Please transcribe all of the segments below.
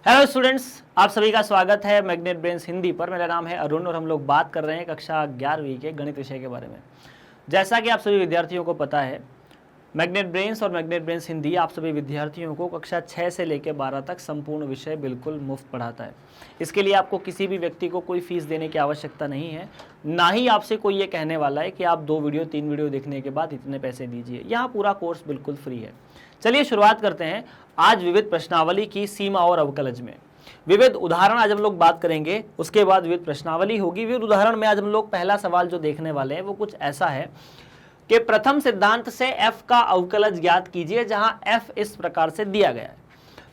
Hello students, आप सभी का स्वागत है मैग्नेट ब्रेन्स हिंदी पर। मेरा नाम है अरुण और हम लोग बात कर रहे हैं कक्षा 11वीं के गणित विषय के बारे में। जैसा कि आप सभी विद्यार्थियों को पता है, मैग्नेट ब्रेन्स और मैग्नेट ब्रेन्स हिंदी आप सभी विद्यार्थियों को कक्षा 6 से लेकर 12 तक संपूर्ण विषय बिल्कुल मुफ्त पढ़ाता है। इसके लिए आपको किसी भी व्यक्ति को कोई फीस देने की आवश्यकता नहीं है, ना ही आपसे कोई ये कहने वाला है कि आप 2 वीडियो 3 वीडियो देखने के बाद इतने पैसे दीजिए। यहाँ पूरा कोर्स बिल्कुल फ्री है। चलिए शुरुआत करते हैं आज विविध प्रश्नावली की सीमा और अवकलज में। विविध उदाहरण आज हम लोग बात करेंगे, उसके बाद विविध प्रश्नावली होगी। विविध उदाहरण में आज हम लोग पहला सवाल जो देखने वाले हैं वो कुछ ऐसा है कि प्रथम सिद्धांत से f का अवकलज ज्ञात कीजिए, जहां f इस प्रकार से दिया गया है।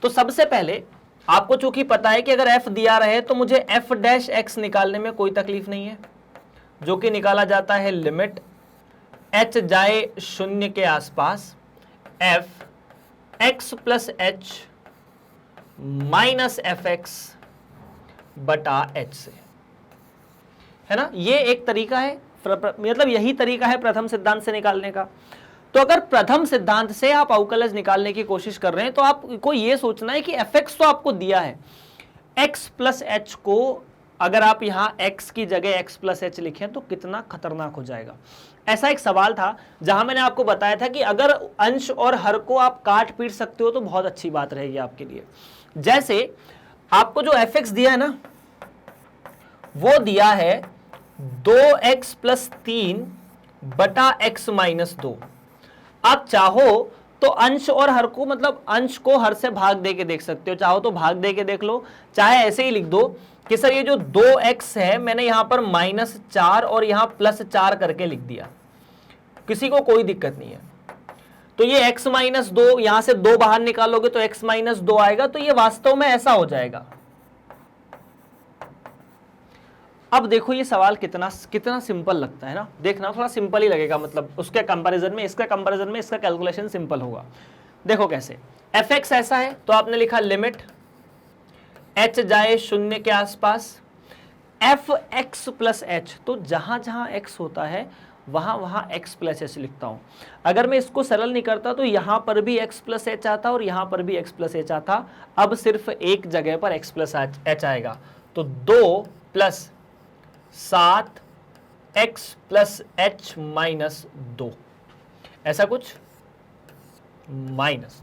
तो सबसे पहले आपको चूंकि पता है कि अगर f दिया रहे तो मुझे f डैश x निकालने में कोई तकलीफ नहीं है, जो कि निकाला जाता है लिमिट h जाए शून्य के आसपास f x plus H minus F x बटा एच से, है ना। ये एक तरीका है, मतलब यही तरीका है प्रथम सिद्धांत से निकालने का। तो अगर प्रथम सिद्धांत से आप अवकलज निकालने की कोशिश कर रहे हैं तो आपको ये सोचना है कि एफ एक्स तो आपको दिया है, एक्स प्लस एच को अगर आप यहां x की जगह x प्लस एच लिखें तो कितना खतरनाक हो जाएगा। ऐसा एक सवाल था जहां मैंने आपको बताया था कि अगर अंश और हर को आप काट पीट सकते हो तो बहुत अच्छी बात रहेगी आपके लिए। जैसे आपको जो एफ एक्स दिया है ना, वो दिया है 2x प्लस 3 बटा x माइनस 2। आप चाहो तो अंश और हर को, मतलब अंश को हर से भाग दे के देख सकते हो, चाहो तो भाग दे के देख लो, चाहे ऐसे ही लिख दो कि सर ये जो 2x है मैंने यहां पर -4 और यहां +4 करके लिख दिया, किसी को कोई दिक्कत नहीं है। तो ये x माइनस 2, यहां से 2 बाहर निकालोगे तो x माइनस 2 आएगा, तो ये वास्तव में ऐसा हो जाएगा। अब देखो ये सवाल कितना सिंपल लगता है ना, देखना थोड़ा सिंपल ही लगेगा, मतलब उसके कंपैरिजन में इसका कैलकुलेशन सिंपल होगा। देखो कैसे, एफ एक्स ऐसा है तो आपने लिखा लिमिट h जाए शून्य के आसपास एफ एक्स प्लस एच, तो जहां जहां x होता है वहां वहां x प्लस एच लिखता हूं। अगर मैं इसको सरल नहीं करता तो यहां पर भी x प्लस एच आता और यहां पर भी x प्लस एच आता। अब सिर्फ एक जगह पर x प्लस एच आएगा, तो 2 plus 7 x plus H minus 2, ऐसा कुछ माइनस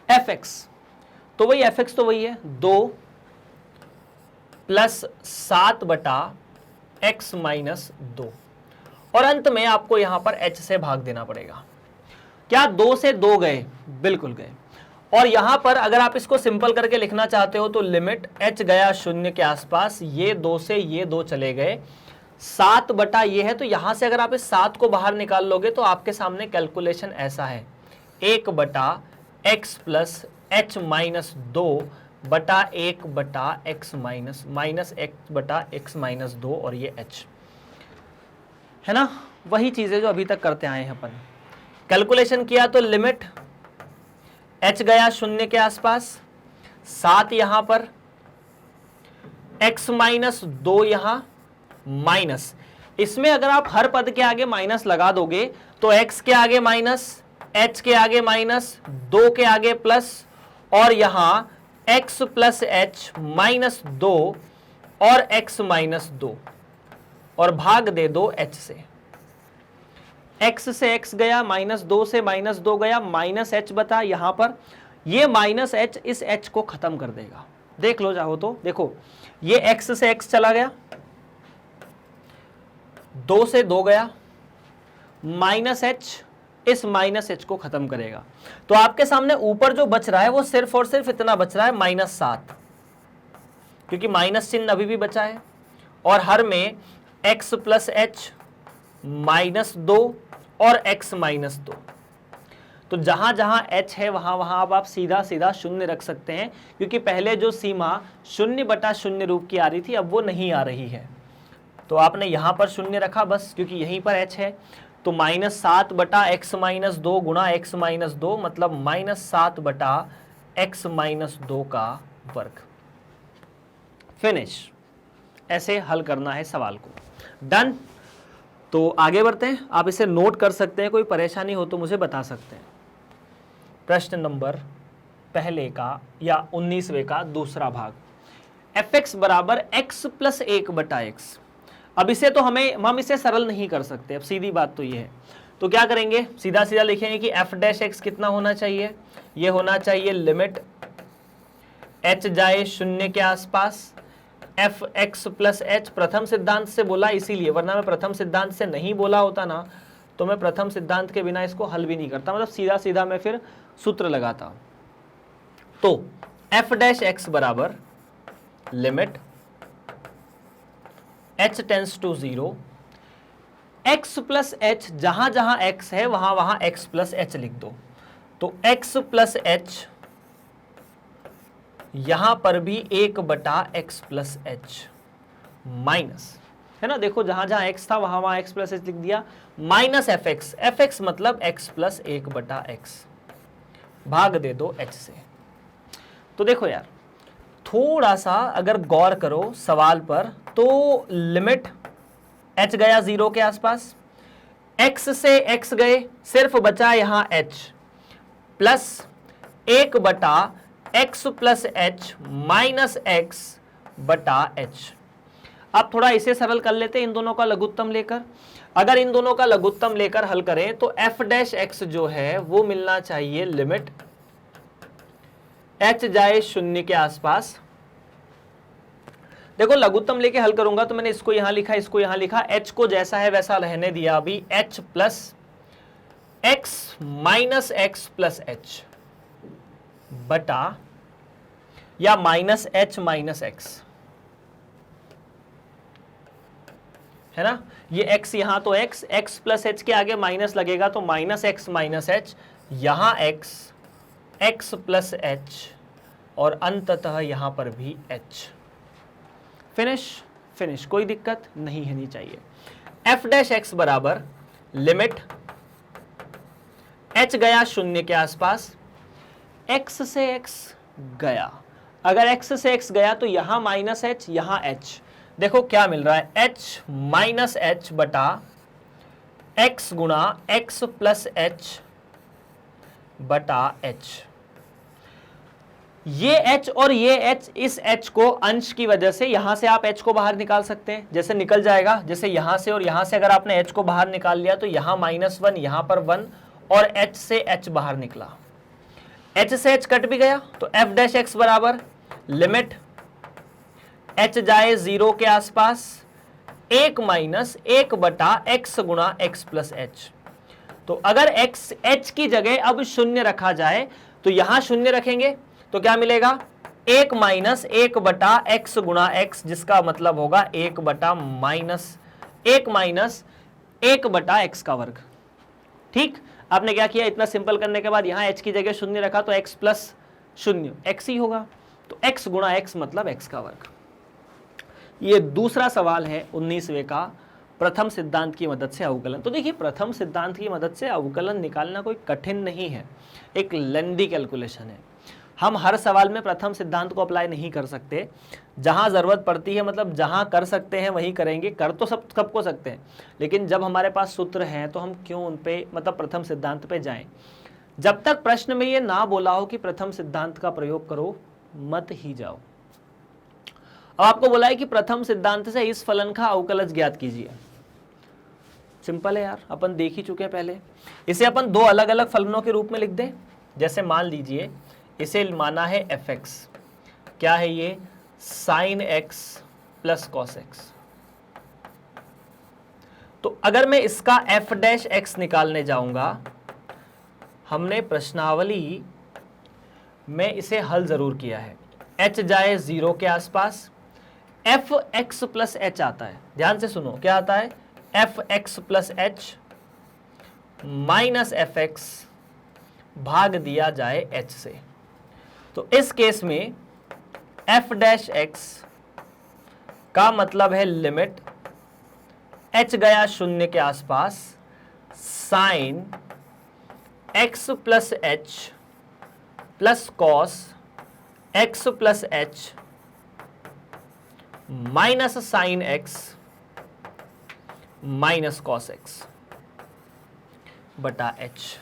एफ एक्स। तो वही एफ एक्स तो वही है 2 प्लस 7 बटा x माइनस 2, और अंत में आपको यहां पर h से भाग देना पड़ेगा। क्या 2 से 2 गए? बिल्कुल गए। और यहां पर अगर आप इसको सिंपल करके लिखना चाहते हो तो लिमिट h गया शून्य के आसपास, ये 2 से ये 2 चले गए, 7 बटा ये है, तो यहां से अगर आप इस 7 को बाहर निकाल लोगे तो आपके सामने कैलकुलेशन ऐसा है, 1 बटा x प्लस एच माइनस 2 बटा 1 बटा x माइनस x बटा x माइनस 2, और ये h है ना। वही चीजें जो अभी तक करते आए हैं अपन। कैलकुलेशन किया तो लिमिट h गया शून्य के आसपास, 7 यहां पर, x माइनस 2 यहां, माइनस, इसमें अगर आप हर पद के आगे माइनस लगा दोगे तो x के आगे माइनस, h के आगे माइनस, 2 के आगे प्लस, और यहां x प्लस एच माइनस 2 और x माइनस 2, और भाग दे दो h से। x से x गया, -2 से -2 गया, माइनस h बता यहां पर, ये माइनस h इस h को खत्म कर देगा। देख लो चाहो तो, देखो ये x से x चला गया, 2 से 2 गया, माइनस h इस माइनस h को खत्म करेगा। तो आपके सामने ऊपर जो बच रहा है वो सिर्फ और सिर्फ इतना बच रहा है -7, क्योंकि माइनस चिन्ह अभी भी बचा है, और हर में x प्लस एच -2 और x माइनस 2। तो जहां जहां h है वहां वहां अब आप सीधा सीधा शून्य रख सकते हैं, क्योंकि पहले जो सीमा 0 बटा 0 रूप की आ रही थी अब वो नहीं आ रही है। तो आपने यहां पर शून्य रखा बस, क्योंकि यहीं पर h है। तो -7 बटा x माइनस 2 गुणा x माइनस 2, मतलब -7 बटा x माइनस 2 का वर्ग। फिनिश। ऐसे हल करना है सवाल को। डन। तो आगे बढ़ते हैं, आप इसे नोट कर सकते हैं, कोई परेशानी हो तो मुझे बता सकते हैं। प्रश्न नंबर पहले का या 19वें का दूसरा भाग, fx बराबर x प्लस 1/x। अब इसे तो हम इसे सरल नहीं कर सकते, अब सीधी बात तो ये है। तो क्या करेंगे, सीधा सीधा लिखेंगे कि f डैश x कितना होना चाहिए, ये होना चाहिए लिमिट h जाए 0 के आसपास एफ एक्स प्लस एच। प्रथम सिद्धांत से बोला इसीलिए, वरना मैं प्रथम सिद्धांत से नहीं बोला होता ना तो मैं प्रथम सिद्धांत के बिना इसको हल भी नहीं करता, मतलब सीधा सीधा मैं फिर सूत्र लगाता। तो एफ डैश एक्स बराबर limit h tends to 0, x plus H, जहां जहां x है वहां वहां x प्लस एच लिख दो। तो x प्लस एच यहां पर भी 1/x प्लस एच माइनस, है ना, देखो जहां जहां x था वहां वहां x प्लस एच लिख दिया, माइनस एफ एक्स मतलब x प्लस 1/x, भाग दे दो h से। तो देखो यार, थोड़ा सा अगर गौर करो सवाल पर, तो लिमिट h गया 0 के आसपास, x से x गए, सिर्फ बचा यहां h plus 1/x plus H minus x बटा h। अब थोड़ा इसे सरल कर लेते हैं इन दोनों का लघुत्तम लेकर। अगर इन दोनों का लघुत्तम लेकर हल करें तो f डैश x जो है वो मिलना चाहिए लिमिट h जाए 0 के आसपास। देखो लघुत्तम लेके हल करूंगा तो मैंने इसको यहां लिखा, इसको यहां लिखा, h को जैसा है वैसा रहने दिया अभी, h plus x minus x plus h बटा या माइनस h माइनस x, है ना, ये x यहां तो x प्लस h के आगे माइनस लगेगा तो माइनस x माइनस h, यहां x प्लस h और अंततः यहां पर भी h। फिनिश, कोई दिक्कत नहीं होनी चाहिए। f डैश x बराबर लिमिट h गया 0 के आसपास, x से x गया, अगर x से x गया तो यहां माइनस h यहां h, देखो क्या मिल रहा है, h माइनस h बटा x गुणा x प्लस h बटा h। ये h और ये h, इस h को अंश की वजह से यहां से आप h को बाहर निकाल सकते हैं, जैसे निकल जाएगा, जैसे यहां से और यहां से अगर आपने h को बाहर निकाल लिया तो यहां -1 यहां पर 1 और h से h बाहर निकला, h से h कट भी गया तो f डैश x बराबर लिमिट h जाए 0 के आसपास 1 माइनस 1/x गुणा x प्लस h। तो अगर x h की जगह अब 0 रखा जाए तो यहां 0 रखेंगे तो क्या मिलेगा, 1 माइनस 1/x गुणा x, जिसका मतलब होगा 1 माइनस 1/x का वर्ग। ठीक, आपने क्या किया, इतना सिंपल करने के बाद यहां h की जगह 0 रखा तो x प्लस 0 x ही होगा, तो x गुणा x मतलब x का वर्ग। ये दूसरा सवाल है 19वें का, प्रथम सिद्धांत की मदद से अवकलन। तो देखिए प्रथम सिद्धांत की मदद से अवकलन निकालना कोई कठिन नहीं है, एक लेंदी कैलकुलेशन है। हम हर सवाल में प्रथम सिद्धांत को अप्लाई नहीं कर सकते, जहां जरूरत पड़ती है, मतलब जहां कर सकते हैं वहीं करेंगे, कर तो सबको सकते हैं, लेकिन जब हमारे पास सूत्र हैं तो हम क्यों उन पे, मतलब प्रथम सिद्धांत पे जाएं। जब तक प्रश्न में ये ना बोला हो कि प्रथम सिद्धांत का प्रयोग करो, मत ही जाओ। अब आपको बोला है कि प्रथम सिद्धांत से इस फलन का अवकलज ज्ञात कीजिए। सिंपल है यार, अपन देख ही चुके हैं पहले। इसे अपन दो अलग अलग फलनों के रूप में लिख दें। जैसे मान लीजिए इसे माना है fx, क्या है ये, sin x plus cos x। तो अगर मैं इसका f डैश x निकालने जाऊंगा, हमने प्रश्नावली में इसे हल जरूर किया है, h जाए 0 के आसपास, एफ एक्स प्लस एच आता है, ध्यान से सुनो क्या आता है, F x plus H minus F x भाग दिया जाए एच से। तो इस केस में एफ डैश एक्स का मतलब है लिमिट एच गया 0 के आसपास sine x plus H plus cos x plus H minus sine x minus cos x बटा एच।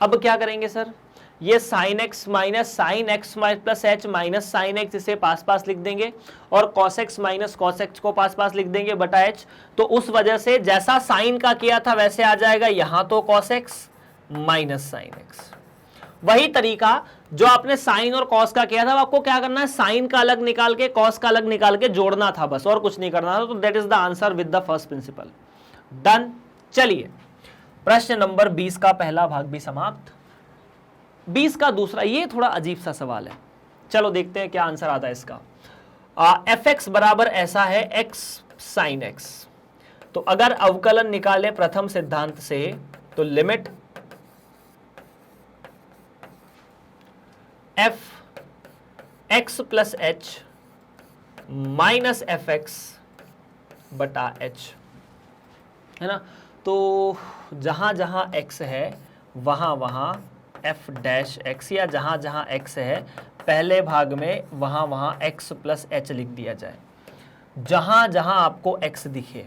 अब क्या करेंगे सर, ये sine x minus sine x plus H minus sine x, इसे पास पास लिख देंगे, और cos x minus cos x को पास पास लिख देंगे बटा एच। तो उस वजह से जैसा साइन का किया था वैसे आ जाएगा, यहां तो cos x minus sine x. वही तरीका जो आपने साइन और कॉस का किया था, आपको क्या करना है, साइन का अलग निकाल के कॉस का अलग निकाल के जोड़ना था बस, और कुछ नहीं करना था। तो that is the answer with the first principle. Done. चलिए प्रश्न नंबर 20 का पहला भाग भी समाप्त। 20 का दूसरा, ये थोड़ा अजीब सा सवाल है, चलो देखते हैं क्या आंसर आता है इसका। एफ एक्स बराबर ऐसा है एक्स साइन एक्स। तो अगर अवकलन निकालें प्रथम सिद्धांत से तो limit F x plus H minus F x बटा एच, है ना। तो जहां जहां x है वहां वहां f डैश एक्स, या जहां जहां x है पहले भाग में वहां वहां x प्लस एच लिख दिया जाए। जहां जहां आपको x दिखे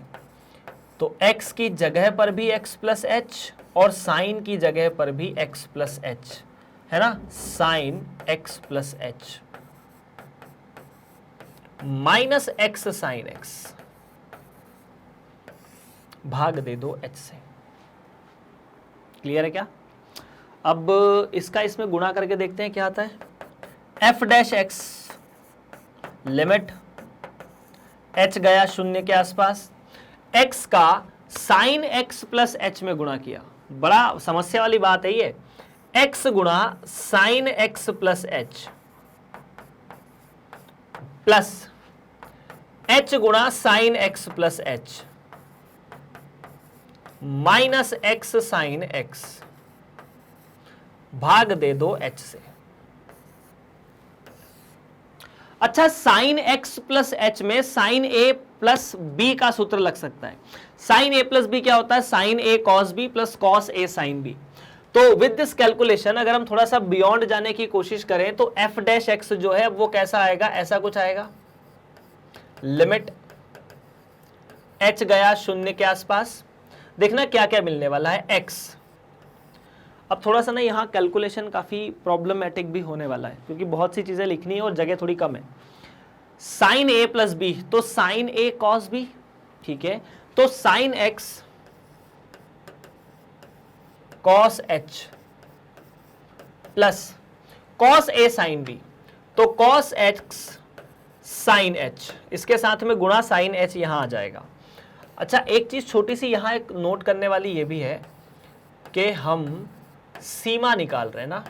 तो x की जगह पर भी x प्लस एच और साइन की जगह पर भी x प्लस एच, है ना। Sine x plus H minus X sine X, भाग दे दो h से। क्लियर है क्या? अब इसका इसमें गुणा करके देखते हैं क्या आता है। f dash x limit h गया शून्य के आसपास, x का साइन x प्लस एच में गुणा किया। बड़ा समस्या वाली बात है ये, x गुणा sine x plus H plus h गुणा sine x plus H minus X sine X, भाग दे दो h से। अच्छा, साइन x प्लस एच में साइन a प्लस बी का सूत्र लग सकता है। साइन a प्लस बी क्या होता है, sine a cos B plus cos a sine B. तो विद दिस कैलकुलेशन अगर हम थोड़ा सा बियॉन्ड जाने की कोशिश करें तो f डैश एक्स जो है वो कैसा आएगा, ऐसा कुछ आएगा। लिमिट h गया शून्य के आसपास, देखना क्या क्या मिलने वाला है x। अब थोड़ा सा ना यहाँ कैलकुलेशन काफी प्रॉब्लमेटिक भी होने वाला है क्योंकि बहुत सी चीजें लिखनी है और जगह थोड़ी कम है। साइन a प्लस बी तो साइन a कॉस बी, ठीक है। तो sine x cos h plus cos a sine b तो कॉस x साइन h, इसके साथ में गुणा साइन h यहां आ जाएगा। अच्छा, एक चीज छोटी सी यहां एक नोट करने वाली ये भी है कि हम सीमा निकाल रहे हैं ना,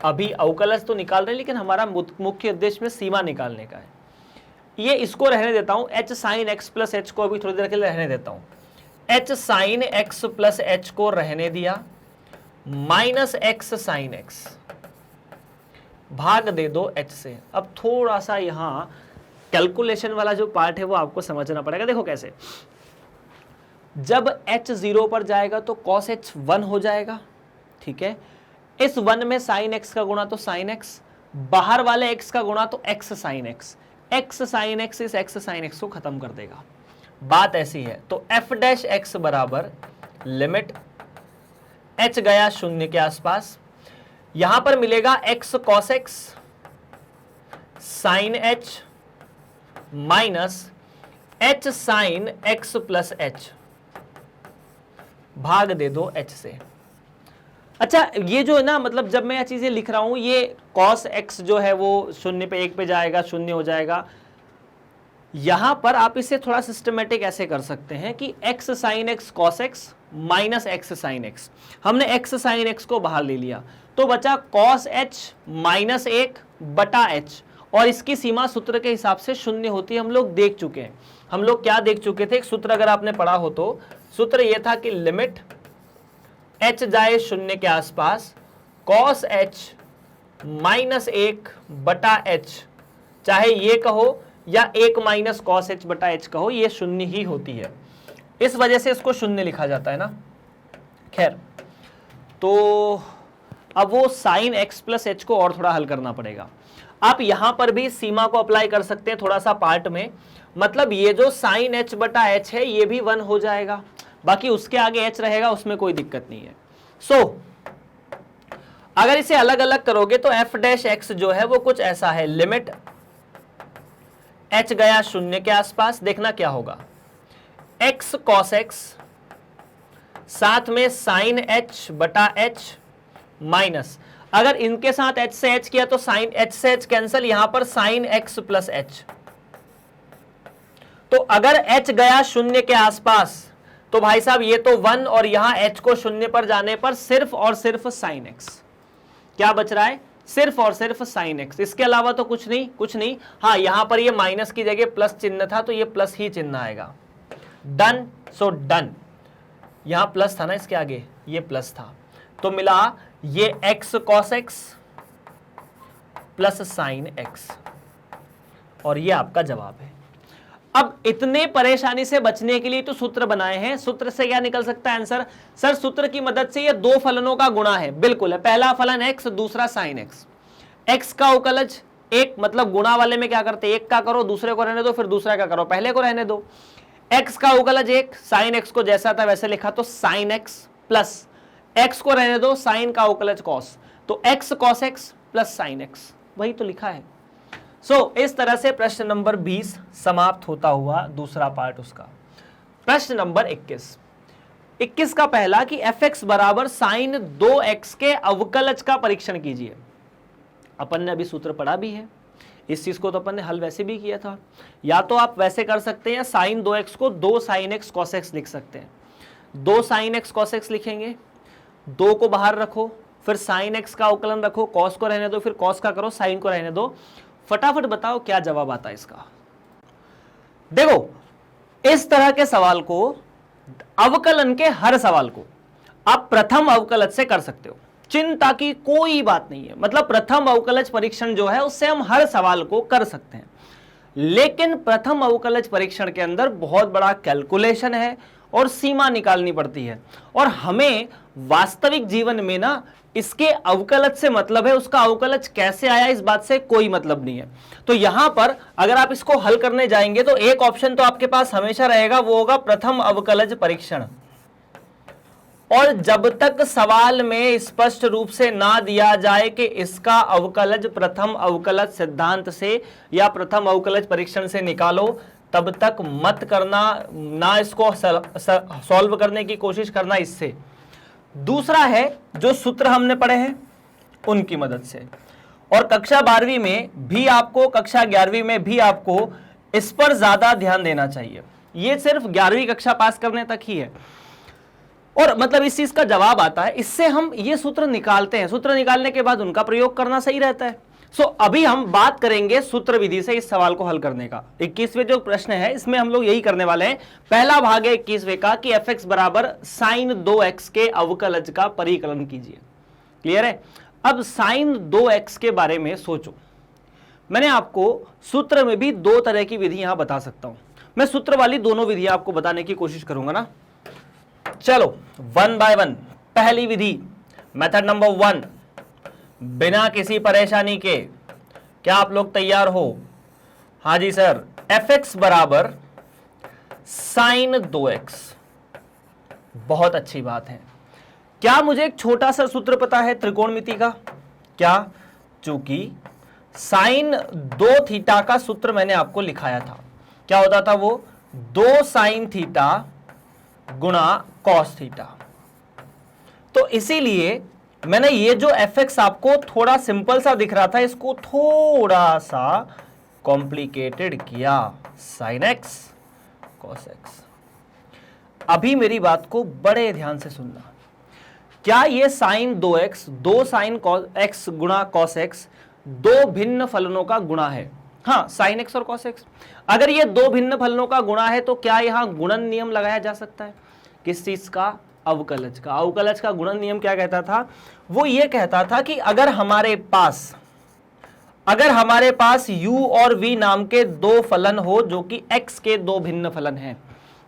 अभी अवकलज तो निकाल रहे हैं लेकिन हमारा मुख्य उद्देश्य में सीमा निकालने का है। ये इसको रहने देता हूं, h sine x plus H को अभी थोड़ी देर के लिए रहने देता हूं। h sine x plus H को रहने दिया, माइनस x साइन x, भाग दे दो h से। अब थोड़ा सा यहां कैलकुलेशन वाला जो पार्ट है वो आपको समझना पड़ेगा। देखो कैसे, जब h 0 पर जाएगा तो cos h 1 हो जाएगा, ठीक है। इस 1 में साइन x का गुणा तो साइन x, बाहर वाले x का गुणा तो x sine x, x sine x इस x साइन x को खत्म कर देगा। बात ऐसी है, तो f डैश x बराबर लिमिट h गया शून्य के आसपास, यहां पर मिलेगा x cos x sine h minus h sine x plus H, भाग दे दो h से। अच्छा, ये जो है ना, मतलब जब मैं यह चीजें लिख रहा हूं, ये cos x जो है वो शून्य पे 1 पे जाएगा, शून्य हो जाएगा। यहां पर आप इसे थोड़ा सिस्टमेटिक ऐसे कर सकते हैं कि x sine x cos x minus x sine x, हमने x साइन x को बाहर ले लिया तो बचा cos h माइनस 1 बटा h, और इसकी सीमा सूत्र के हिसाब से शून्य होती है। हम लोग देख चुके हैं, हम लोग क्या देख चुके थे, एक सूत्र अगर आपने पढ़ा हो तो सूत्र यह था कि लिमिट h जाए शून्य के आसपास cos h माइनस 1 बटा h, चाहे ये कहो या 1 माइनस cos h बटा h कहो, ये शून्य ही होती है। इस वजह से इसको शून्य लिखा जाता है ना। खैर, तो अब वो साइन x प्लस एच को और थोड़ा हल करना पड़ेगा। आप यहां पर भी सीमा को अप्लाई कर सकते हैं थोड़ा सा पार्ट में, मतलब ये जो साइन h बटा h है ये भी 1 हो जाएगा, बाकी उसके आगे h रहेगा, उसमें कोई दिक्कत नहीं है। सो अगर इसे अलग अलग करोगे तो एफ डैश एक्स जो है वो कुछ ऐसा है, लिमिट एच गया शून्य के आसपास, देखना क्या होगा, एक्स कॉस एक्स साथ में साइन एच बटा एच माइनस, अगर इनके साथ एच से एच किया तो साइन एच से एच कैंसल, यहां पर साइन एक्स प्लस एच। तो अगर एच गया शून्य के आसपास तो भाई साहब ये तो 1 और यहां एच को शून्य पर जाने पर सिर्फ और सिर्फ साइन एक्स, क्या बच रहा है, सिर्फ और सिर्फ साइन एक्स, इसके अलावा तो कुछ नहीं, कुछ नहीं। हाँ यहां पर ये माइनस की जगह प्लस चिन्ह था तो ये प्लस ही चिन्ह आएगा, डन। सो डन, यहां प्लस था ना इसके आगे, ये प्लस था, तो मिला ये x cos x plus sine x, और ये आपका जवाब है। अब इतने परेशानी से बचने के लिए तो सूत्र बनाए हैं, सूत्र से क्या निकल सकता है आंसर, सर सूत्र की मदद से ये दो फलनों का गुणा है, बिल्कुल है, पहला फलन एक्स दूसरा साइन एक्स, एक्स का अवकलज एक, मतलब गुणा वाले में क्या करते, एक का करो दूसरे को रहने दो, फिर दूसरा का करो पहले को रहने दो, एक्स का अवकलज एक, साइन एक्स को जैसा था वैसे लिखा तो साइन एक्स प्लस एक्स को रहने दो, साइन का अवकलज कॉस, तो x cos x plus sine x, वही तो लिखा है। इस तरह से प्रश्न नंबर 20 समाप्त होता हुआ दूसरा पार्ट उसका। प्रश्न नंबर 21 का पहला कि एफ एक्स बराबर साइन 2x के अवकलज का परीक्षण कीजिए। अपन ने अभी सूत्र पढ़ा भी है, इस चीज को तो अपन ने हल वैसे भी किया था, या तो आप वैसे कर सकते हैं या साइन 2x को 2 साइन एक्स कॉस एक्स लिख सकते हैं, 2 साइन एक्स कॉस एक्स लिखेंगे, 2 को बाहर रखो, फिर साइन एक्स का अवकलन रखो, कॉस को रहने दो, फिर कॉस का करो, साइन को रहने दो, फटाफट बताओ क्या जवाब आता है इसका। देखो इस तरह के सवाल को, अवकलन के हर सवाल को आप प्रथम अवकलज से कर सकते हो, चिंता की कोई बात नहीं है, मतलब प्रथम अवकलज परीक्षण जो है उससे हम हर सवाल को कर सकते हैं, लेकिन प्रथम अवकलज परीक्षण के अंदर बहुत बड़ा कैलकुलेशन है और सीमा निकालनी पड़ती है, और हमें वास्तविक जीवन में ना इसके अवकलज से मतलब है, उसका अवकलज कैसे आया इस बात से कोई मतलब नहीं है। तो यहां पर अगर आप इसको हल करने जाएंगे तो एक ऑप्शन तो आपके पास हमेशा रहेगा, वो होगा प्रथम अवकलज परीक्षण, और जब तक सवाल में स्पष्ट रूप से ना दिया जाए कि इसका अवकलज प्रथम अवकलज सिद्धांत से या प्रथम अवकलज परीक्षण से निकालो, तब तक मत करना, ना इसको सॉल्व करने की कोशिश करना इससे। दूसरा है जो सूत्र हमने पढ़े हैं उनकी मदद से, और कक्षा 12वीं में भी आपको, कक्षा 11वीं में भी आपको इस पर ज्यादा ध्यान देना चाहिए, ये सिर्फ 11वीं कक्षा पास करने तक ही है, और मतलब इस चीज का जवाब आता है, इससे हम ये सूत्र निकालते हैं, सूत्र निकालने के बाद उनका प्रयोग करना सही रहता है। अभी हम बात करेंगे सूत्र विधि से इस सवाल को हल करने का। 21वें जो प्रश्न है इसमें हम लोग यही करने वाले हैं, पहला भाग है 21वें का कि एफ एक्स बराबर साइन 2x के अवकलज का परिकलन कीजिए। क्लियर है? अब साइन 2x के बारे में सोचो, मैंने आपको सूत्र में भी 2 तरह की विधि यहां बता सकता हूं, मैं सूत्र वाली दोनों विधियां आपको बताने की कोशिश करूंगा ना। चलो 1 बाय 1, पहली विधि मेथड नंबर 1, बिना किसी परेशानी के, क्या आप लोग तैयार हो? हाँ जी सर। एफ एक्स बराबर साइन 2x, बहुत अच्छी बात है। क्या मुझे एक छोटा सा सूत्र पता है त्रिकोणमिति का? क्या? चूंकि साइन 2 थीटा का सूत्र मैंने आपको लिखाया था, क्या होता था वो? 2 साइन थीटा गुणा कॉस थीटा। तो इसीलिए मैंने ये जो एफ एक्स आपको थोड़ा सिंपल सा दिख रहा था, इसको थोड़ा सा कॉम्प्लिकेटेड किया, साइन एक्स कॉस एक्स। अभी मेरी बात को बड़े ध्यान से सुनना, क्या ये साइन 2x, 2 साइन एक्स गुणा कॉस एक्स 2 भिन्न फलनों का गुणा है? हाँ, साइन एक्स और कॉस एक्स। अगर ये 2 भिन्न फलनों का गुणा है तो क्या यहां गुणन नियम लगाया जा सकता है? किस चीज का? अवकलज का। अवकलज का गुणन नियम क्या कहता था? वो ये कहता था कि अगर हमारे पास u और v नाम के 2 फलन हो जो कि x के 2 भिन्न फलन हैं,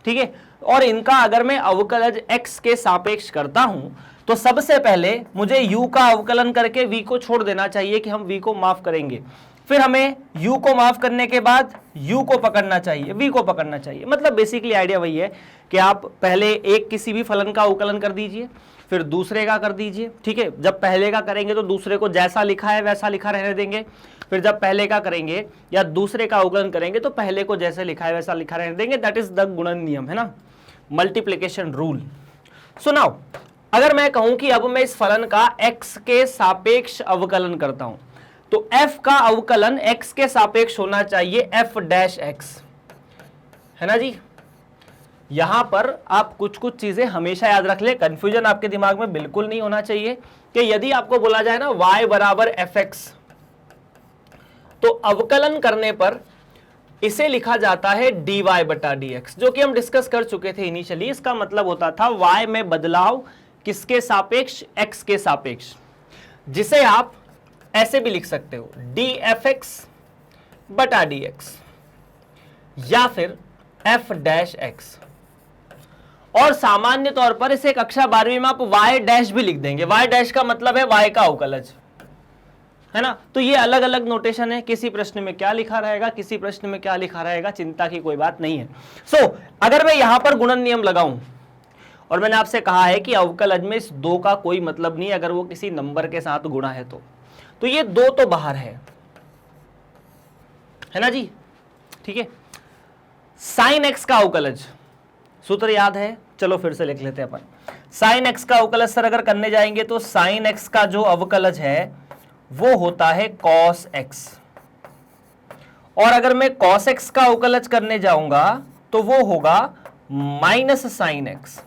ठीक है, और इनका अगर मैं अवकलज x के सापेक्ष करता हूं तो सबसे पहले मुझे u का अवकलन करके v को छोड़ देना चाहिए कि हम v को माफ करेंगे, फिर हमें u को माफ करने के बाद u को पकड़ना चाहिए, v को पकड़ना चाहिए। मतलब बेसिकली आइडिया वही है कि आप पहले एक किसी भी फलन का अवकलन कर दीजिए, फिर दूसरे का कर दीजिए, ठीक है। जब पहले का करेंगे तो दूसरे को जैसा लिखा है वैसा लिखा रहने देंगे, फिर जब पहले का करेंगे या दूसरे का अवकलन करेंगे तो पहले को जैसे लिखा है वैसा लिखा रहने देंगे। दैट इज द गुणन नियम, है ना, मल्टीप्लिकेशन रूल। सो नाउ अगर मैं कहूं कि अब मैं इस फलन का x के सापेक्ष अवकलन करता हूं, तो f का अवकलन x के सापेक्ष होना चाहिए f डैश x, है ना जी। यहां पर आप कुछ कुछ चीजें हमेशा याद रख ले, कंफ्यूजन आपके दिमाग में बिल्कुल नहीं होना चाहिए कि यदि आपको बोला जाए ना y बराबर fx, तो अवकलन करने पर इसे लिखा जाता है dy बटा dx, जो कि हम डिस्कस कर चुके थे इनिशियली। इसका मतलब होता था y में बदलाव किसके सापेक्ष, x के सापेक्ष, जिसे आप ऐसे भी लिख सकते हो dfx बटा dx या फिर f डैश x। और सामान्य तौर पर इसे कक्षा 12वीं में आप y डैश भी लिख देंगे। y डैश का मतलब है y का अवकलज, है ना। तो ये अलग अलग नोटेशन है, किसी प्रश्न में क्या लिखा रहेगा, किसी प्रश्न में क्या लिखा रहेगा, चिंता की कोई बात नहीं है। सो अगर मैं यहां पर गुणन नियम लगाऊं, और मैंने आपसे कहा है कि अवकलज में इस दो का कोई मतलब नहीं अगर वो किसी नंबर के साथ गुणा है तो ये दो तो बाहर है ना जी, ठीक है। साइन एक्स का अवकलज सूत्र याद है, चलो फिर से लिख लेते हैं अपन। साइन एक्स का अवकलज सर अगर करने जाएंगे तो साइन एक्स का जो अवकलज है वो होता है कॉस एक्स, और अगर मैं कॉस एक्स का अवकलज करने जाऊंगा तो वो होगा माइनस साइन एक्स।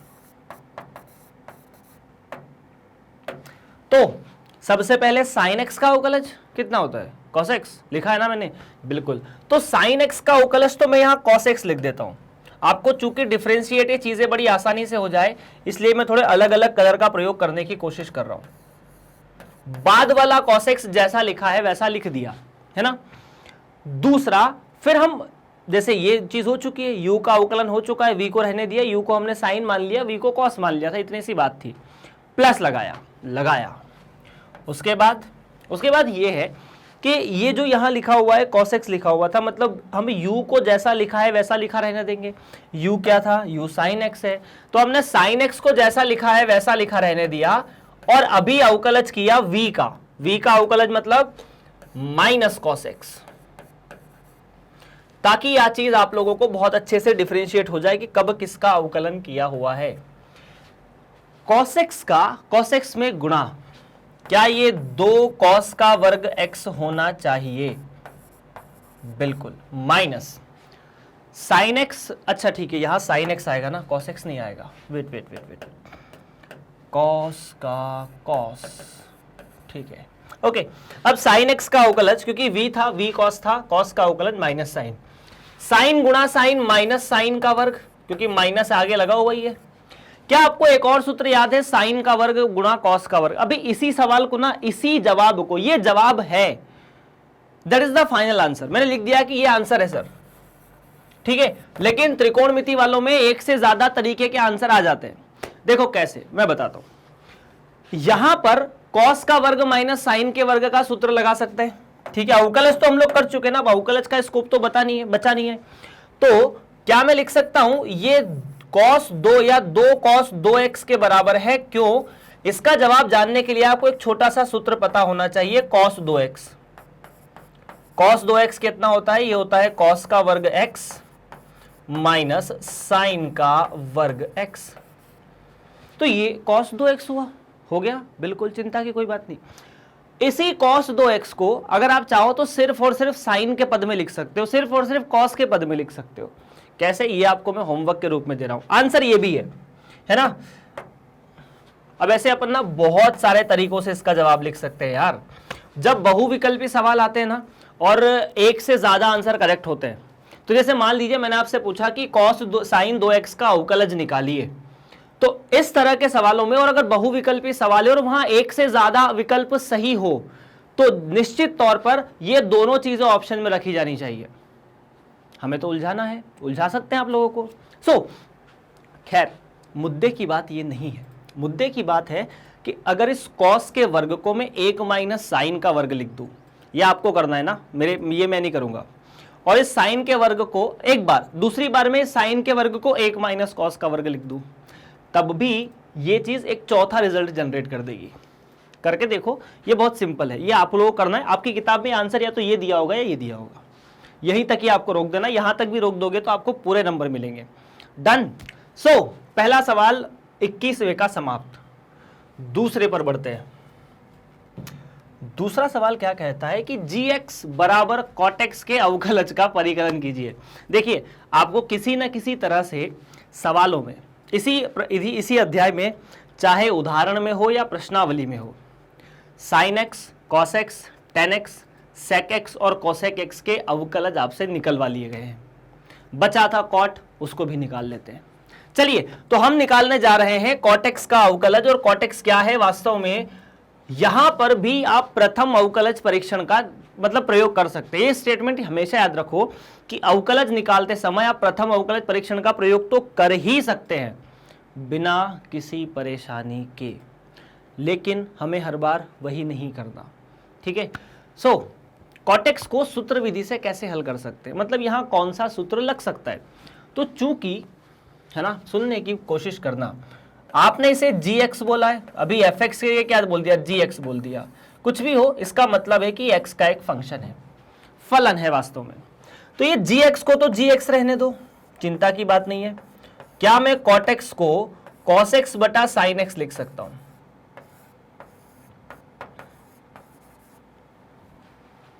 तो सबसे पहले साइन एक्स का अवकलज कितना होता है, कॉस एक्स, लिखा है ना मैंने, बिल्कुल। तो साइन एक्स का अवकलज तो मैं यहां कॉस एक्स लिख देता हूं। आपको चूंकि डिफरेंशिएट ये चीजें बड़ी आसानी से हो जाए, इसलिए मैं थोड़े अलग अलग कलर का प्रयोग करने की कोशिश कर रहा हूं। बाद वाला कॉस एक्स जैसा लिखा है वैसा लिख दिया, है ना। दूसरा, फिर हम जैसे ये चीज हो चुकी है, u का अवकलन हो चुका है, v को रहने दिया, u को हमने साइन मान लिया, v को कॉस मान लिया था, इतनी सी बात थी। प्लस लगाया उसके बाद ये है कि ये जो यहां लिखा हुआ है cos x लिखा हुआ था, मतलब हम u को जैसा लिखा है वैसा लिखा रहने देंगे। u क्या था, u sin x है, तो हमने sin x को जैसा लिखा है वैसा लिखा रहने दिया, और अभी अवकलज किया v का अवकलज मतलब माइनस cos x, ताकि यह चीज आप लोगों को बहुत अच्छे से डिफरेंशिएट हो जाए कि कब किसका अवकलन किया हुआ है। cos x में गुणा, क्या ये 2 cos का वर्ग x होना चाहिए, बिल्कुल, माइनस sin x, अच्छा ठीक है, यहां sin x आएगा ना, cos x नहीं आएगा, वेट, cos का cos, ठीक है, ओके। अब sin x का अवकलज, क्योंकि v था, v cos था, cos का अवकलज माइनस sin गुणा sin माइनस sin का वर्ग, क्योंकि माइनस आगे लगा हुआ ही है। क्या आपको एक और सूत्र याद है, साइन का वर्ग गुणा कॉस का वर्ग। अभी इसी सवाल को ना, इसी जवाब को, ये जवाब है, that is the final answer. मैंने लिख दिया कि ये आंसर है सर, ठीक है। लेकिन त्रिकोणमिति वालों में एक से ज्यादा तरीके के आंसर आ जाते हैं। देखो कैसे, मैं बताता हूं। यहां पर कॉस का वर्ग माइनस साइन के वर्ग का सूत्र लगा सकते हैं, ठीक है। अवकलज तो हम लोग कर चुके ना, अब अवकलज का स्कोप तो बचा नहीं है। तो क्या मैं लिख सकता हूं, ये cos 2 या 2 cos 2x के बराबर है। क्यों? इसका जवाब जानने के लिए आपको एक छोटा सा सूत्र पता होना चाहिए, cos 2x। cos 2x कितना होता है, ये होता है cos का वर्ग x माइनस साइन का वर्ग x। तो ये cos 2x हो गया, बिल्कुल चिंता की कोई बात नहीं। इसी cos 2x को अगर आप चाहो तो सिर्फ और सिर्फ साइन के पद में लिख सकते हो, सिर्फ और सिर्फ cos के पद में लिख सकते हो। कैसे, ये आपको मैं होमवर्क के रूप में दे रहा हूं। आंसर ये भी है ना। अब ऐसे अपन ना बहुत सारे तरीकों से इसका जवाब लिख सकते हैं यार। जब बहुविकल्पी सवाल आते हैं ना और एक से ज्यादा आंसर करेक्ट होते हैं, तो जैसे मान लीजिए मैंने आपसे पूछा कि sin 2x का अवकलज निकालिए, तो इस तरह के सवालों में, और अगर बहुविकल्पी सवाल है और वहां एक से ज्यादा विकल्प सही हो, तो निश्चित तौर पर ये दोनों चीजें ऑप्शन में रखी जानी चाहिए। हमें तो उलझाना है, उलझा सकते हैं आप लोगों को। सो खैर, मुद्दे की बात ये नहीं है। मुद्दे की बात है कि अगर इस cos के वर्ग को मैं 1 माइनस साइन का वर्ग लिख दूं, ये आपको करना है ना, ये मैं नहीं करूंगा। और इस साइन के वर्ग को एक बार, दूसरी बार में साइन के वर्ग को 1 माइनस cos का वर्ग लिख दूं, तब भी ये चीज एक चौथा रिजल्ट जनरेट कर देगी। करके देखो, ये बहुत सिंपल है, ये आप लोगों को करना है। आपकी किताब में आंसर या तो ये दिया होगा या ये दिया होगा, यहीं तक ही आपको रोक देना। यहां तक भी रोक दोगे तो आपको पूरे नंबर मिलेंगे। डन। सो पहला सवाल 21वें का समाप्त। दूसरे पर बढ़ते हैं। दूसरा सवाल क्या कहता है कि gx बराबर cot x के अवकलज का परिकलन कीजिए। देखिए, आपको किसी न किसी तरह से सवालों में इसी अध्याय में, चाहे उदाहरण में हो या प्रश्नावली में हो, sin x, cos x, tan x, sec x और cosec x के अवकलज आपसे निकलवा लिए गए हैं। बचा था cot, उसको भी निकाल लेते हैं। चलिए, तो हम निकालने जा रहे हैं cot x का अवकलज। और cot x क्या है वास्तव में, यहां पर भी आप प्रथम अवकलज परीक्षण का मतलब प्रयोग कर सकते हैं। ये स्टेटमेंट हमेशा याद रखो कि अवकलज निकालते समय आप प्रथम अवकलज परीक्षण का प्रयोग तो कर ही सकते हैं बिना किसी परेशानी के, लेकिन हमें हर बार वही नहीं करना। ठीक है। सो cot x को सूत्र विधि से कैसे हल कर सकते हैं, मतलब यहां कौन सा सूत्र लग सकता है। तो चूंकि है ना, सुनने की कोशिश करना, आपने इसे gx बोला है, अभी fx के लिए क्या बोल दिया, gx बोल दिया। कुछ भी हो, इसका मतलब है कि x का एक फंक्शन है, फलन है वास्तव में। तो ये gx को तो gx रहने दो, चिंता की बात नहीं है। क्या मैं cot x को cos x बटा sin x लिख सकता हूं?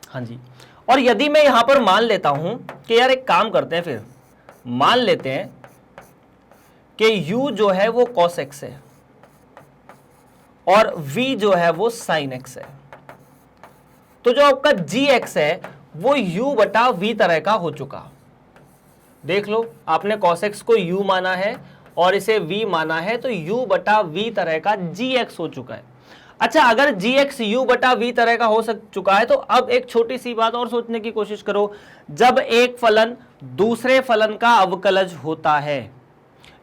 हाँ जी। और यदि मैं यहां पर मान लेता हूं कि यार एक काम करते हैं, फिर मान लेते हैं कि u जो है वो cos x है और v जो है वो sin x है, तो जो आपका gx है वो u बटा v तरह का हो चुका। देख लो, आपने cos x को u माना है और इसे v माना है, तो u बटा v तरह का gx हो चुका है। अच्छा, अगर gx u बटा v तरह का हो चुका है, तो अब एक छोटी सी बात और सोचने की कोशिश करो। जब एक फलन दूसरे फलन का अवकलज होता है,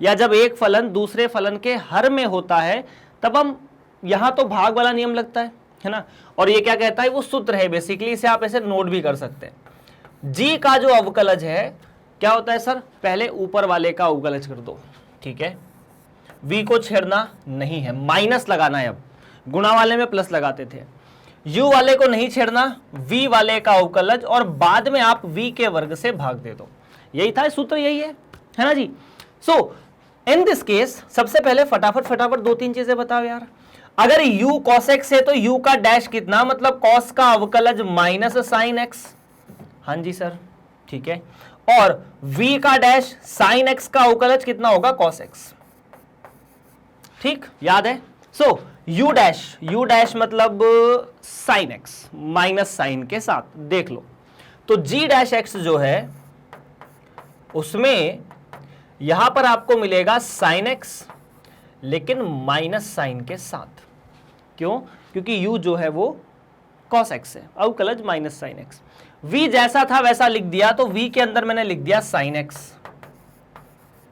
या जब एक फलन दूसरे फलन के हर में होता है, तब हम यहां तो भाग वाला नियम लगता है ना। और ये क्या कहता है, वो सूत्र है बेसिकली, इसे आप ऐसे नोट भी कर सकते हैं। g का जो अवकलज है क्या होता है सर, पहले ऊपर वाले का अवकलज कर दो। ठीक है, v को छेड़ना नहीं है, माइनस लगाना है। अब गुणा वाले में प्लस लगाते थे, u वाले को नहीं छेड़ना, v वाले का अवकलज, और बाद में आप v के वर्ग से भाग दे दो। यही था, सूत्र यही है ना जी। सो इन दिस केस सबसे पहले फटाफट दो तीन चीजें बताओ यार। अगर u cos x है तो u का डैश कितना, मतलब cos का अवकलज माइनस sin x। हाँ जी सर, ठीक है। और v का डैश sin x का अवकलज कितना होगा, cos x। ठीक, याद है। सो u डैश मतलब sin x माइनस साइन के साथ। देख लो, तो g डैश x जो है उसमें यहां पर आपको मिलेगा sin x, लेकिन माइनस साइन के साथ। क्यों? क्योंकि u जो है वो cos x है, अवकलज माइनस साइन x। v जैसा था वैसा लिख दिया, तो v के अंदर मैंने लिख दिया sin x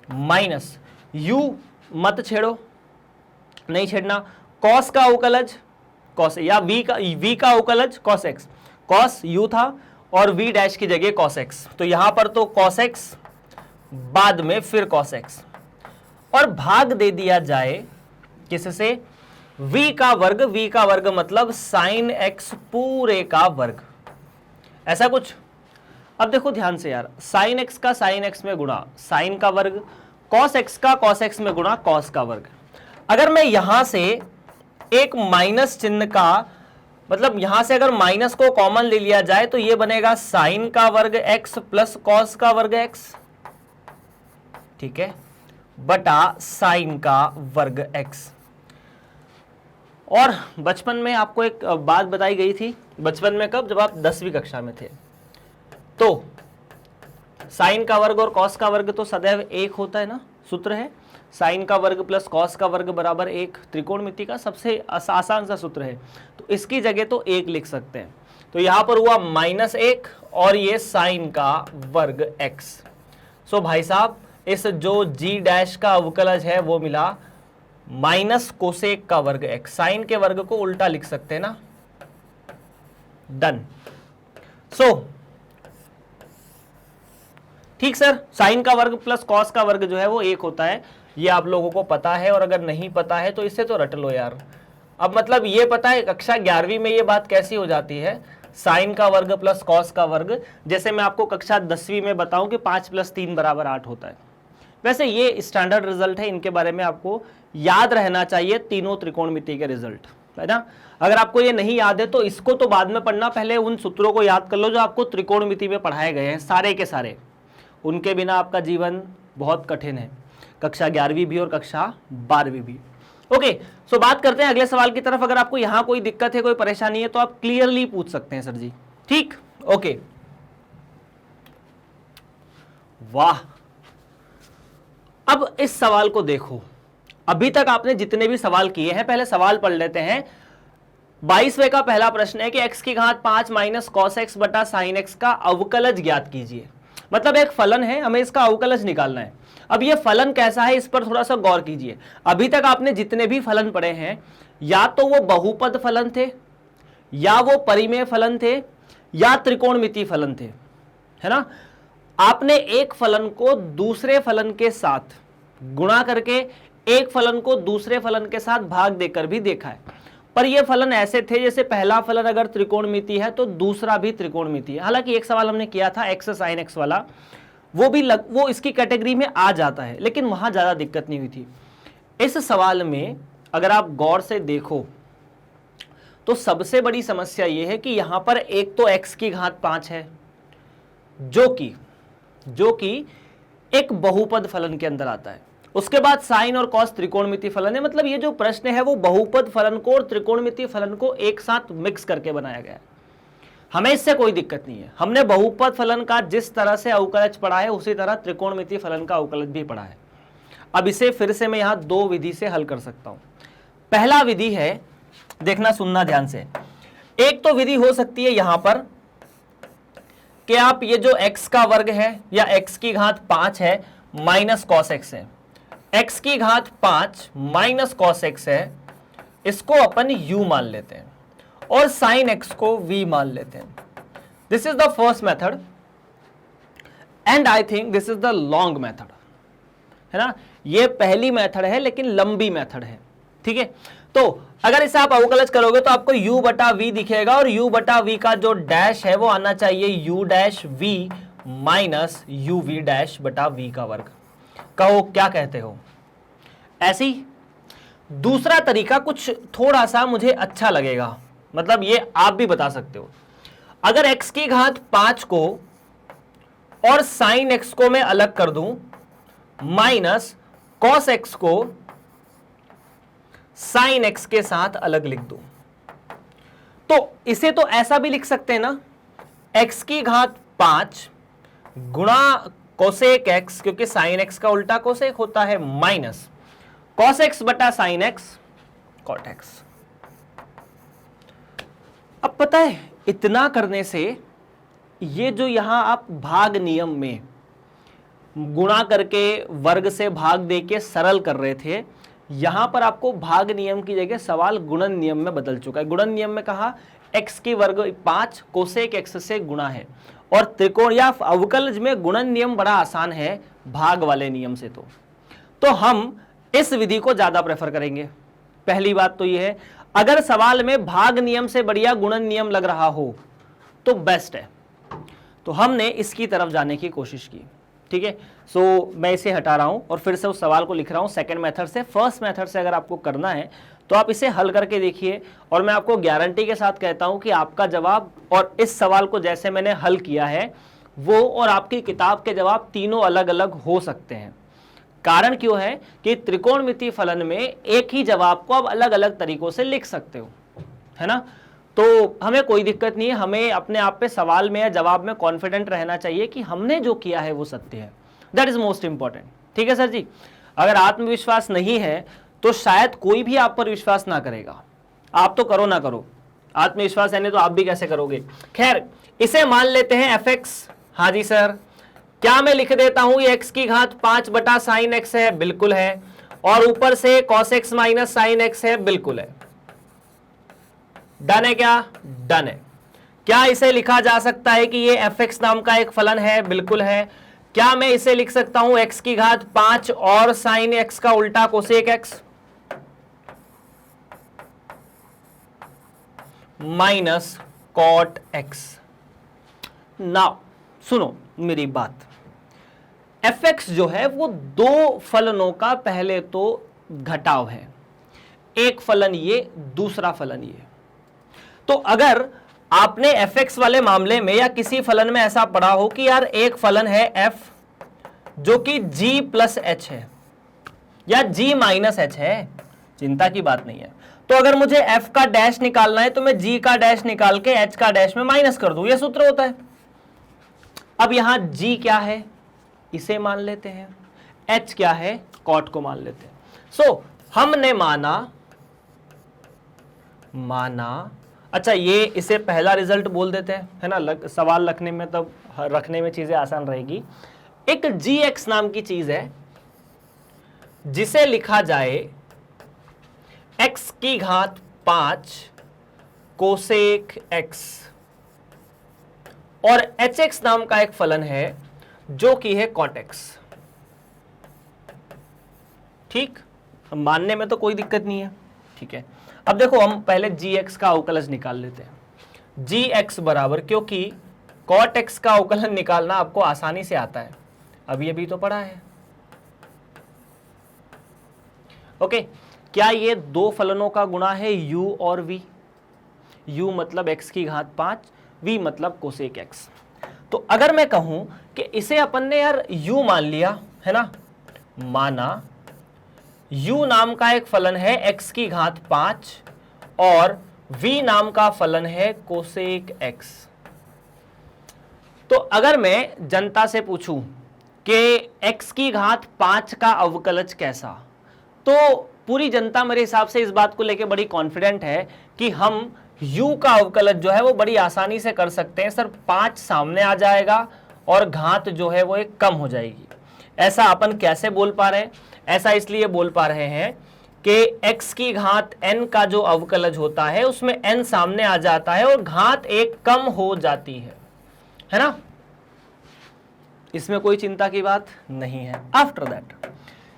माइनस u, मत छेड़ो, नहीं छेड़ना। cos का अवकलज cos, या v का अवकलज cos x, cos u था और v डैश की जगह cos x, तो यहां पर तो cos x, बाद में फिर cos x, और भाग दे दिया जाए किससे, v का वर्ग मतलब sin x पूरे का वर्ग, ऐसा कुछ। अब देखो ध्यान से यार, sin x का sin x में गुणा sin का वर्ग, cos x का cos x में गुणा cos का वर्ग। अगर मैं यहां से एक माइनस चिन्ह का, मतलब यहां से अगर माइनस को कॉमन ले लिया जाए तो ये बनेगा sin का वर्ग x प्लस cos का वर्ग x, ठीक है, बटा sin का वर्ग x। और बचपन में आपको एक बात बताई गई थी, बचपन में कब, जब आप 10वीं कक्षा में थे, तो sin का वर्ग और cos का वर्ग तो सदैव एक होता है ना, सूत्र है sin का वर्ग प्लस cos का वर्ग बराबर 1, त्रिकोणमिति का सबसे आसान सा सूत्र है। तो इसकी जगह तो 1 लिख सकते हैं, तो यहां पर हुआ -1 और ये sin का वर्ग x। सो भाई साहब, इस जो g डैश का अवकलज है वो मिला माइनस कोसेक का वर्ग x, साइन के वर्ग को उल्टा लिख सकते हैं ना। डन। सो ठीक सर, साइन का वर्ग प्लस कॉस का वर्ग जो है वो 1 होता है, ये आप लोगों को पता है, और अगर नहीं पता है तो इसे तो रट लो यार। अब मतलब ये पता है कक्षा 11वीं में ये बात कैसी हो जाती है, साइन का वर्ग प्लस कॉस का वर्ग, जैसे मैं आपको कक्षा 10वीं में बताऊं कि 5 + 3 = 8 होता है। वैसे ये स्टैंडर्ड रिजल्ट है, इनके बारे में आपको याद रहना चाहिए, तीनों त्रिकोणमिति के रिजल्ट, है ना। अगर आपको ये नहीं याद है तो इसको तो बाद में पढ़ना, पहले उन सूत्रों को याद कर लो जो आपको त्रिकोणमिति में पढ़ाए गए हैं सारे के सारे। उनके बिना आपका जीवन बहुत कठिन है, कक्षा 11वीं भी और कक्षा 12वीं भी। ओके, सो बात करते हैं अगले सवाल की तरफ। अगर आपको यहां कोई दिक्कत है, कोई परेशानी है तो आप क्लियरली पूछ सकते हैं सर जी, ठीक। ओके, वाह। अब इस सवाल को देखो, अभी तक आपने जितने भी सवाल किए हैं, पहले सवाल पढ़ लेते हैं। 22वें का पहला प्रश्न है कि x की घात 5 - cos x बटा sin x का अवकलज ज्ञात कीजिए। मतलब एक फलन है, हमें इसका अवकलज निकालना है। अब ये फलन कैसा है, इस पर थोड़ा सा गौर कीजिए। अभी तक आपने जितने भी फलन पढ़े हैं, या तो वो बहुपद फलन थे, या वो परिमेय फलन थे, या त्रिकोणमिति फलन थे, है ना। आपने एक फलन को दूसरे फलन के साथ गुणा करके, एक फलन को दूसरे फलन के साथ भाग देकर भी देखा है, पर ये फलन ऐसे थे जैसे पहला फलन अगर त्रिकोणमिति है तो दूसरा भी त्रिकोणमिति है। हालांकि एक सवाल हमने किया था x sin x वाला, वो इसकी कैटेगरी में आ जाता है, लेकिन वहां ज्यादा दिक्कत नहीं हुई थी। इस सवाल में अगर आप गौर से देखो तो सबसे बड़ी समस्या यह है कि यहां पर एक तो x की घात 5 है, जो कि एक बहुपद फलन के अंदर आता है। उसके बाद साइन और कॉस त्रिकोणमिति फलन है। मतलब ये जो प्रश्न है वो बहुपद फलन को और त्रिकोणमिति फलन को एक साथ मिक्स करके बनाया गया है। हमें इससे कोई दिक्कत नहीं है, हमने बहुपद फलन का जिस तरह से अवकलज पढ़ा है उसी तरह त्रिकोणमिति फलन का अवकलज भी पढ़ा है। अब इसे फिर से मैं यहां दो विधि से हल कर सकता हूं। पहला विधि है, देखना सुनना ध्यान से, एक तो विधि हो सकती है यहां पर कि आप ये जो x का वर्ग है या x की घात 5 है माइनस cos x है, x की घात 5 माइनस cos x है, इसको अपन u मान लेते हैं और sin x को v मान लेते हैं। This is the first method and I think this is the long method, है ना। ये पहली मेथड है लेकिन लंबी मेथड है, ठीक है। तो अगर इसे आप अवकलज करोगे तो आपको u बटा v दिखेगा और u बटा v का जो डैश है वो आना चाहिए u dash v minus u v dash बटा v का वर्ग। कहो क्या कहते हो? ऐसी दूसरा तरीका कुछ थोड़ा सा मुझे अच्छा लगेगा, मतलब ये आप भी बता सकते हो। अगर x की घात 5 को और sin x को मैं अलग कर दूं माइनस cos x को sin x के साथ अलग लिख दूं, तो इसे तो ऐसा भी लिख सकते हैं ना, x की घात 5 गुणा कोसेक x, क्योंकि sin x का उल्टा कोसेक होता है, माइनस cos x बटा sin x cot x। अब पता है इतना करने से ये जो यहां आप भाग नियम में गुणा करके वर्ग से भाग देके सरल कर रहे थे, यहां पर आपको भाग नियम की जगह सवाल गुणन नियम में बदल चुका है। गुणन नियम में कहा x की वर्ग 5 कोसेक x से गुणा है, और त्रिकोण या अवकलज में गुणन नियम बड़ा आसान है भाग वाले नियम से। तो हम इस विधि को ज्यादा प्रेफर करेंगे। पहली बात तो यह है, अगर सवाल में भाग नियम से बढ़िया गुणन नियम लग रहा हो तो बेस्ट है, तो हमने इसकी तरफ जाने की कोशिश की, ठीक है। सो मैं इसे हटा रहा हूं और फिर से उस सवाल को लिख रहा हूं सेकंड मेथड से। फर्स्ट मेथड से अगर आपको करना है तो आप इसे हल करके देखिए, और मैं आपको गारंटी के साथ कहता हूं कि आपका जवाब और इस सवाल को जैसे मैंने हल किया है वो और आपकी किताब के जवाब तीनों अलग अलग हो सकते हैं। कारण क्यों है कि त्रिकोणमिति फलन में एक ही जवाब को आप अलग अलग तरीकों से लिख सकते हो, है ना। तो हमें कोई दिक्कत नहीं है, हमें अपने आप पे सवाल में या जवाब में कॉन्फिडेंट रहना चाहिए कि हमने जो किया है वो सत्य है। दैट इज मोस्ट इंपॉर्टेंट, ठीक है सर जी। अगर आत्मविश्वास नहीं है तो शायद कोई भी आप पर विश्वास ना करेगा। आप तो करो ना करो, आत्मविश्वास है नहीं तो आप भी कैसे करोगे। खैर इसे मान लेते हैं fx। हाँ जी सर, क्या मैं लिख देता हूं ये x की घात 5 बटा sin x है, बिल्कुल है, और ऊपर से cos x minus sin x है, बिल्कुल है। डन है क्या? डन है। क्या इसे लिखा जा सकता है कि ये fx नाम का एक फलन है? बिल्कुल है। क्या मैं इसे लिख सकता हूं x की घात 5 और साइन x का उल्टा cosec x minus cot x। Now सुनो मेरी बात, fx जो है वो दो फलनों का पहले तो घटाव है, एक फलन ये, दूसरा फलन ये। तो अगर आपने fx वाले मामले में या किसी फलन में ऐसा पढ़ा हो कि यार एक फलन है f जो कि g प्लस h है या g माइनस h है, चिंता की बात नहीं है। तो अगर मुझे f का डैश निकालना है तो मैं g का डैश निकाल के h का डैश में माइनस कर दूं, यह सूत्र होता है। अब यहां g क्या है इसे मान लेते हैं, h क्या है कॉट को मान लेते हैं। सो हमने माना अच्छा, ये इसे पहला रिजल्ट बोल देते हैं, है ना, सवाल रखने में तब रखने में चीजें आसान रहेगी। एक gx नाम की चीज है जिसे लिखा जाए x की घात 5 कोसेक x, और hx नाम का एक फलन है जो कि है कॉट x। ठीक, मानने में तो कोई दिक्कत नहीं है, ठीक है। अब देखो हम पहले gx का अवकलज निकाल लेते हैं। gx बराबर, क्योंकि cot x का अवकलन निकालना आपको आसानी से आता है, अभी तो पढ़ा है। ओके, क्या ये दो फलनों का गुणा है u और v? u मतलब x की घात 5, v मतलब कोसेक x। तो अगर मैं कहूं कि इसे अपन ने यार u मान लिया, है ना, माना u नाम का एक फलन है x की घात 5 और v नाम का फलन है कोसेक x। तो अगर मैं जनता से पूछूं कि x की घात 5 का अवकलज कैसा, तो पूरी जनता मेरे हिसाब से इस बात को लेके बड़ी कॉन्फिडेंट है कि हम u का अवकलज जो है वो बड़ी आसानी से कर सकते हैं। सर 5 सामने आ जाएगा और घात जो है वो एक कम हो जाएगी। ऐसा अपन कैसे बोल पा रहे हैं? ऐसा इसलिए बोल पा रहे हैं कि x की घात n का जो अवकलज होता है उसमें n सामने आ जाता है और घात एक कम हो जाती है ना। इसमें कोई चिंता की बात नहीं है। आफ्टर दैट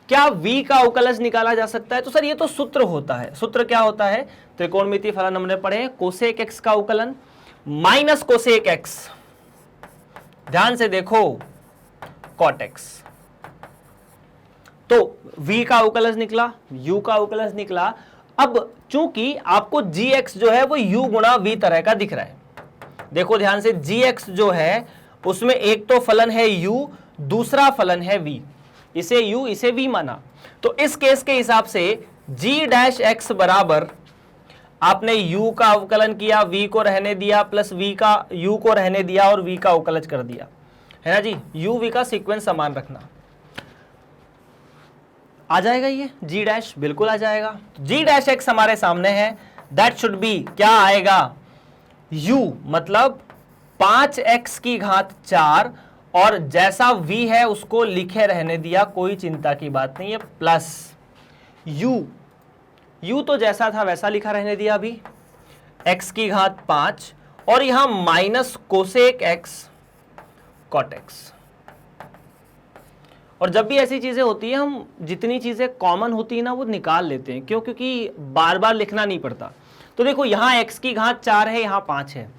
क्या v का अवकलज निकाला जा सकता है? तो सर ये तो सूत्र होता है। सूत्र क्या होता है? त्रिकोणमितीय फलन हमने पढ़े, कोसेक x का अवकलन माइनस कोसेक x, ध्यान से देखो, कॉट x। तो v का अवकलज निकला, u का अवकलज निकला। अब चूंकि आपको gx जो है वो u गुणा v तरह का दिख रहा है, देखो ध्यान से, gx जो है उसमें एक तो फलन है u, दूसरा फलन है v, इसे u इसे v माना। तो इस केस के हिसाब से g डैश x बराबर, आपने u का अवकलन किया, v को रहने दिया, प्लस v का u को रहने दिया और v का अवकलज कर दिया, है ना जी। u v का सीक्वेंस समान रखना, आ जाएगा ये g डैश, बिल्कुल आ जाएगा। g डैश x हमारे सामने है, दैट शुड बी, क्या आएगा, u मतलब 5x की घात 4 और जैसा v है उसको लिखे रहने दिया, कोई चिंता की बात नहीं है, प्लस u तो जैसा था वैसा लिखा रहने दिया अभी, x की घात 5 और यहां minus cosec x cot x। और जब भी ऐसी चीजें होती है हम जितनी चीजें कॉमन होती है ना वो निकाल लेते हैं, क्यों? क्योंकि बार बार लिखना नहीं पड़ता। तो देखो यहाँ x की घात 4 है, यहाँ 5 है,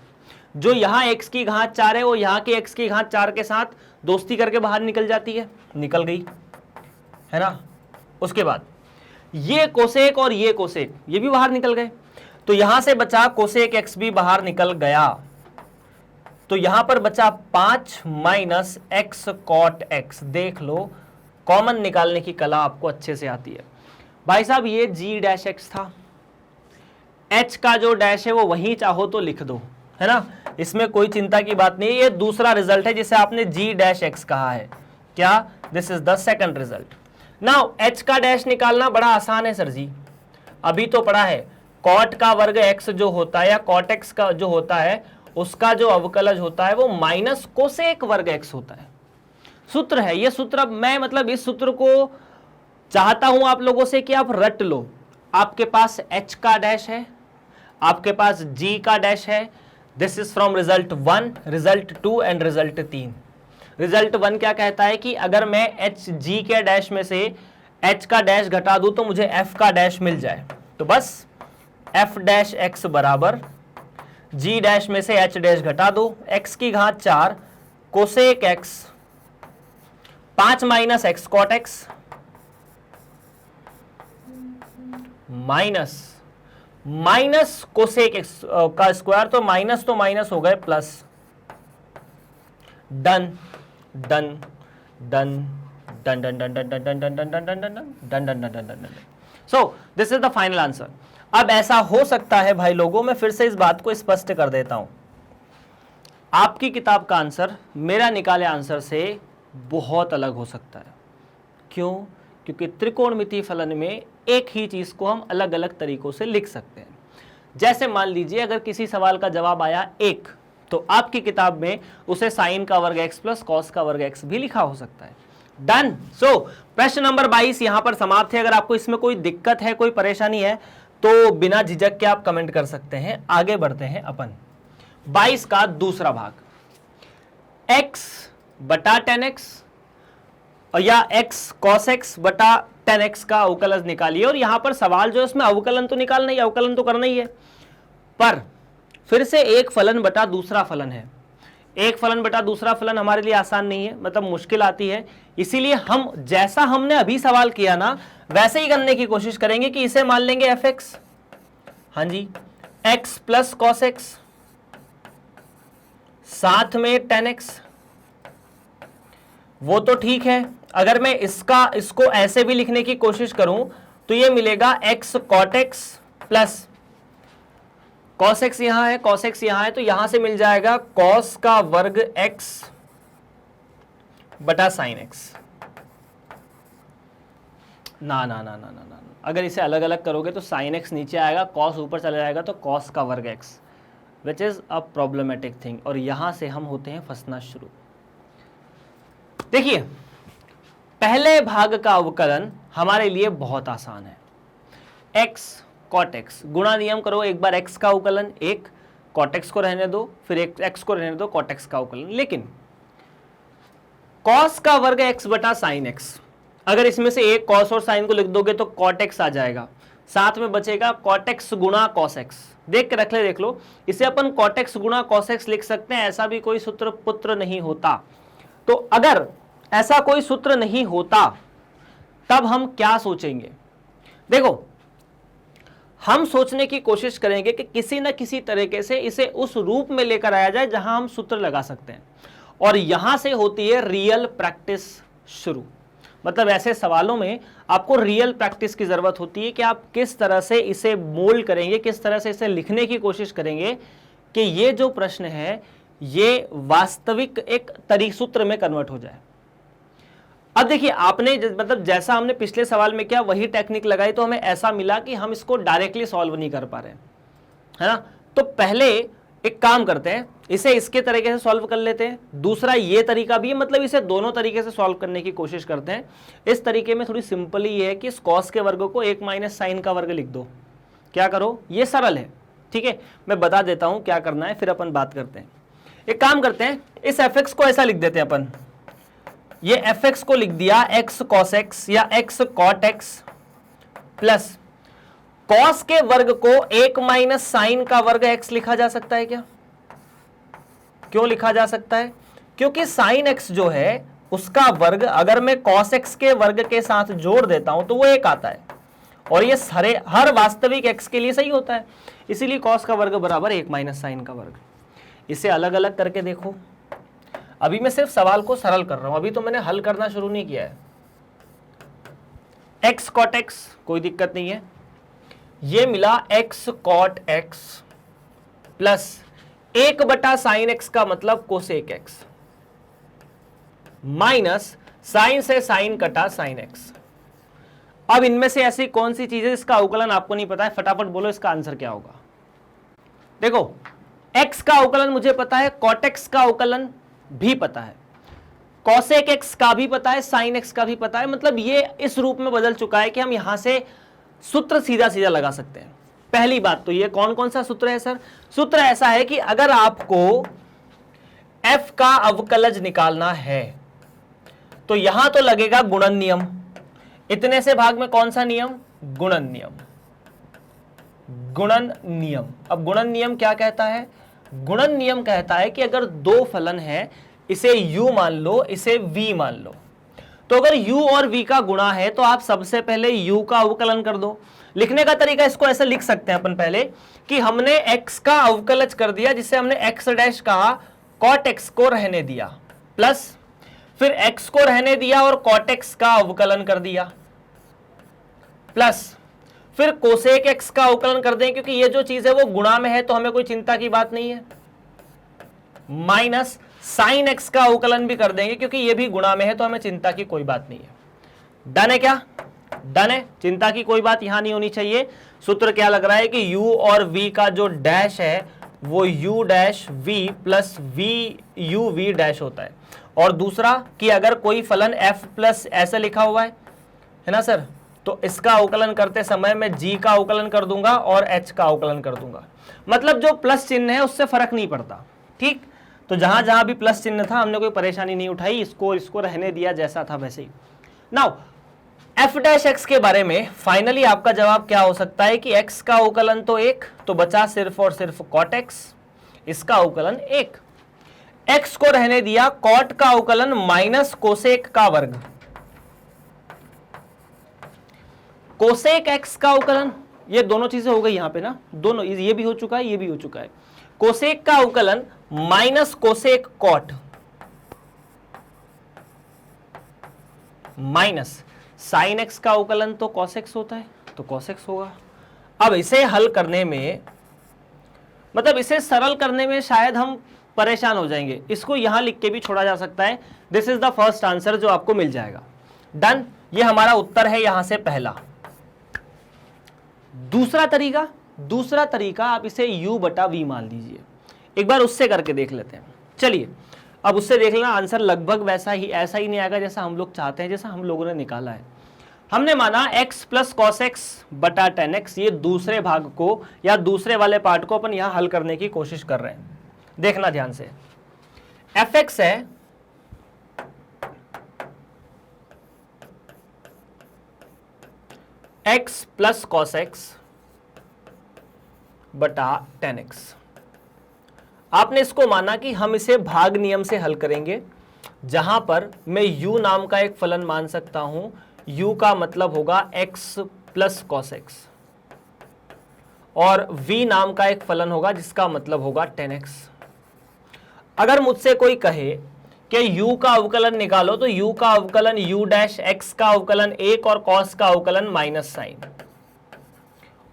जो यहाँ x की घात 4 है वो यहाँ के x की घात 4 के साथ दोस्ती करके बाहर निकल जाती है, निकल गई, है ना। उसके बाद ये कोसेक और ये कोसेक ये भी बाहर निकल गए, तो यहां से बचा कोसेक x भी बाहर निकल गया, तो यहां पर बचा 5 माइनस x कॉट x। देख लो, कॉमन निकालने की कला आपको अच्छे से आती है भाई साहब। ये g डैश x था, h का जो डैश है वो वहीं चाहो तो लिख दो, है ना, इसमें कोई चिंता की बात नहीं। ये दूसरा रिजल्ट है जिसे आपने g डैश x कहा है, क्या? This is the second result. Now h का डैश निकालना बड़ा आसान है सर जी, अभी तो पढ़ा है। कॉट का वर्ग x जो होता है या कॉट x का जो होता है उसका जो अवकलज होता है वो माइनस कोसेक वर्ग x होता है। सूत्र है ये सूत्र। मैं मतलब इस सूत्र को चाहता हूं आप लोगों से कि आप रट लो। आपके पास h का डैश है, आपके पास g का डैश है। This is from result 1, result 2 and result 3। Result 1 क्या कहता है कि अगर मैं एच जी के डैश में से एच का डैश घटा दूं तो मुझे एफ का डैश मिल जाए। तो बस एफ डैश एक्स बराबर जी डैश में से एच डैश घटा दो, एक्स की घात 4 cosec X 5 minus X cot X minus cosec X का स्क्वायर, तो माइनस हो गए plus. Done done done done done done done done done done done done done done done done done done. So this is the final answer. अब ऐसा हो सकता है भाई लोगों, मैं फिर से इस बात को स्पष्ट कर देता हूं, आपकी किताब का आंसर मेरा निकाले आंसर से बहुत अलग हो सकता है। क्यों? क्योंकि त्रिकोणमितीय फलन में एक ही चीज को हम अलग अलग तरीकों से लिख सकते हैं। जैसे मान लीजिए अगर किसी सवाल का जवाब आया 1, तो आपकी किताब में उसे साइन का वर्ग x प्लस कॉस का वर्ग x भी लिखा हो सकता है। डन। सो प्रश्न नंबर 22 यहां पर समाप्त है। अगर आपको इसमें कोई दिक्कत है, कोई परेशानी है, तो बिना झिझक के आप कमेंट कर सकते हैं। आगे बढ़ते हैं अपन 22 का दूसरा भाग, x बटा 10x या x cos x बटा 10x का अवकलन निकालिए। और यहां पर सवाल जो है उसमें अवकलन तो निकालना ही, अवकलन तो करना ही है, पर फिर से एक फलन बटा दूसरा फलन है। एक फलन बटा दूसरा फलन हमारे लिए आसान नहीं है, मतलब मुश्किल आती है। इसीलिए हम जैसा हमने अभी सवाल किया ना वैसे ही करने की कोशिश करेंगे कि इसे मान लेंगे fx, हाँ जी, x प्लस कॉस एक्स साथ में 10x, वो तो ठीक है। अगर मैं इसको ऐसे भी लिखने की कोशिश करूं तो ये मिलेगा x cot x plus cos x यहां है, cos x यहां है, तो यहां से मिल जाएगा cos का वर्ग x बटा sin x। ना ना ना ना ना ना, अगर इसे अलग अलग करोगे तो sin x नीचे आएगा, cos ऊपर चला जाएगा, तो cos का वर्ग x, which is a problematic thing. और यहां से हम होते हैं फंसना शुरू। देखिए पहले भाग का अवकलन हमारे लिए बहुत आसान है। x cot x, गुणा नियम करो, एक बार x का अवकलन, एक cot x को रहने दो, फिर एक x को रहने दो cot x का अवकलन। लेकिन cos का वर्ग x बटा sin x, अगर इसमें से एक cos और sin को लिख दोगे तो cot x आ जाएगा, साथ में बचेगा cot x गुणा cos x। देख के रख ले, देख लो, इसे अपन cot x गुणा cos x लिख सकते हैं। ऐसा भी कोई सूत्र पुत्र नहीं होता। तो अगर ऐसा कोई सूत्र नहीं होता तब हम क्या सोचेंगे? देखो, हम सोचने की कोशिश करेंगे कि किसी न किसी तरीके से इसे उस रूप में लेकर आया जाए जहां हम सूत्र लगा सकते हैं। और यहां से होती है रियल प्रैक्टिस शुरू। मतलब ऐसे सवालों में आपको रियल प्रैक्टिस की जरूरत होती है कि आप किस तरह से इसे मोल्ड करेंगे, किस तरह से इसे लिखने की कोशिश करेंगे कि ये जो प्रश्न है ये वास्तविक एक सूत्र में कन्वर्ट हो जाए। अब देखिए, आपने मतलब जैसा हमने पिछले सवाल में किया वही टेक्निक लगाई, तो हमें ऐसा मिला कि हम इसको डायरेक्टली सॉल्व नहीं कर पा रहे, है ना। तो पहले एक काम करते हैं, इसे इसके तरीके से सॉल्व कर लेते हैं। दूसरा ये तरीका भी है, मतलब इसे दोनों तरीके से सॉल्व करने की कोशिश करते हैं। इस तरीके में थोड़ी सिंपल ही है कि इस कॉस के वर्ग को 1 माइनस साइन का वर्ग लिख दो। क्या करो, ये सरल है, ठीक है। मैं बता देता हूं क्या करना है, फिर अपन बात करते हैं। एक काम करते हैं, इस fx को ऐसा लिख देते हैं अपन, ये fx को लिख दिया x cos x या x cot x plus cos के वर्ग को 1 माइनस साइन का वर्ग x लिखा जा सकता है क्या? क्यों लिखा जा सकता है? क्योंकि साइन x जो है उसका वर्ग अगर मैं cos x के वर्ग के साथ जोड़ देता हूं तो वो 1 आता है, और ये हर वास्तविक x के लिए सही होता है। इसीलिए cos का वर्ग बराबर 1 माइनस साइन का वर्ग। इसे अलग अलग करके देखो। अभी मैं सिर्फ सवाल को सरल कर रहा हूं, अभी तो मैंने हल करना शुरू नहीं किया है। x cot x कोई दिक्कत नहीं है, ये मिला x cot x प्लस 1 बटा साइन x का मतलब कोसेक x माइनस साइन से साइन कटा साइन x। अब इनमें से ऐसी कौन सी चीज है इसका अवकलन आपको नहीं पता है? फटाफट बोलो इसका आंसर क्या होगा। देखो, x का अवकलन मुझे पता है, cot x का अवकलन भी पता है, cosec x का भी पता है, sin x का भी पता है। मतलब ये इस रूप में बदल चुका है कि हम यहां से सूत्र सीधा सीधा लगा सकते हैं। पहली बात तो ये कौन कौन सा सूत्र है सर? सूत्र ऐसा है कि अगर आपको f का अवकलज निकालना है तो यहां तो लगेगा गुणन नियम। इतने से भाग में कौन सा नियम? गुणन नियम। गुणन नियम। अब गुणन नियम क्या कहता है? गुणन नियम कहता है कि अगर दो फलन है, इसे u मान लो, इसे v मान लो, तो अगर u और v का गुणा है तो आप सबसे पहले u का अवकलन कर दो। लिखने का तरीका इसको ऐसे लिख सकते हैं अपन पहले कि हमने x का अवकलज कर दिया, जिसे हमने x डैश कहा, cot x को रहने दिया, प्लस फिर x को रहने दिया और cot x का अवकलन कर दिया, प्लस फिर कोसेक x का अवकलन कर दें, क्योंकि ये जो चीज है वो गुणा में है तो हमें कोई चिंता की बात नहीं है, माइनस साइन x का अवकलन भी कर देंगे क्योंकि ये भी गुणा में है तो हमें चिंता की कोई बात नहीं है। डन है क्या? डन है, चिंता की कोई बात यहां नहीं होनी चाहिए। सूत्र क्या लग रहा है कि u और v का जो डैश है वो u dash v plus v u v dash होता है। और दूसरा कि अगर कोई फलन f प्लस ऐसे लिखा हुआ है ना सर, तो इसका अवकलन करते समय मैं g का अवकलन कर दूंगा और h का अवकलन कर दूंगा। मतलब जो प्लस चिन्ह है उससे फर्क नहीं पड़ता, ठीक। तो जहां जहां भी प्लस चिन्ह था हमने कोई परेशानी नहीं उठाई, इसको रहने दिया जैसा था वैसे ही। नाउ f डैश x के बारे में फाइनली आपका जवाब क्या हो सकता है कि x का अवकलन तो 1, तो बचा सिर्फ और सिर्फ cot x, इसका अवकलन 1। x को रहने दिया, cot का अवकलन माइनस कोसेक का वर्ग, कोसेक x का अवकलन, ये दोनों चीजें हो गई यहां पे ना, दोनों, ये भी हो चुका है, ये भी हो चुका है। कोसेक का अवकलन minus cosec cot minus sine X का अवकलन तो कॉस एक्स होता है तो कॉस एक्स होगा। अब इसे हल करने में, मतलब इसे सरल करने में शायद हम परेशान हो जाएंगे, इसको यहां लिख के भी छोड़ा जा सकता है। This is the first answer जो आपको मिल जाएगा। डन, ये हमारा उत्तर है यहां से पहला। दूसरा तरीका आप इसे u बटा v मान लीजिए, एक बार उससे करके देख लेते हैं। चलिए अब उससे देख लेना, आंसर लगभग वैसा ही, ऐसा ही नहीं आएगा जैसा हम लोग चाहते हैं, जैसा हम लोगों ने निकाला है। हमने माना x प्लस कॉस एक्स बटा टेन एक्स, ये दूसरे भाग को या दूसरे वाले पार्ट को अपन यहां हल करने की कोशिश कर रहे हैं। देखना ध्यान से, fx है x प्लस कॉस एक्स बटा टेन एक्स। आपने इसको माना कि हम इसे भाग नियम से हल करेंगे, जहां पर मैं u नाम का एक फलन मान सकता हूं, u का मतलब होगा x प्लस कॉस एक्स, और v नाम का एक फलन होगा जिसका मतलब होगा 10x। अगर मुझसे कोई कहे कि u का अवकलन निकालो, तो u का अवकलन u डैश, x का अवकलन 1 और cos का अवकलन माइनस साइन,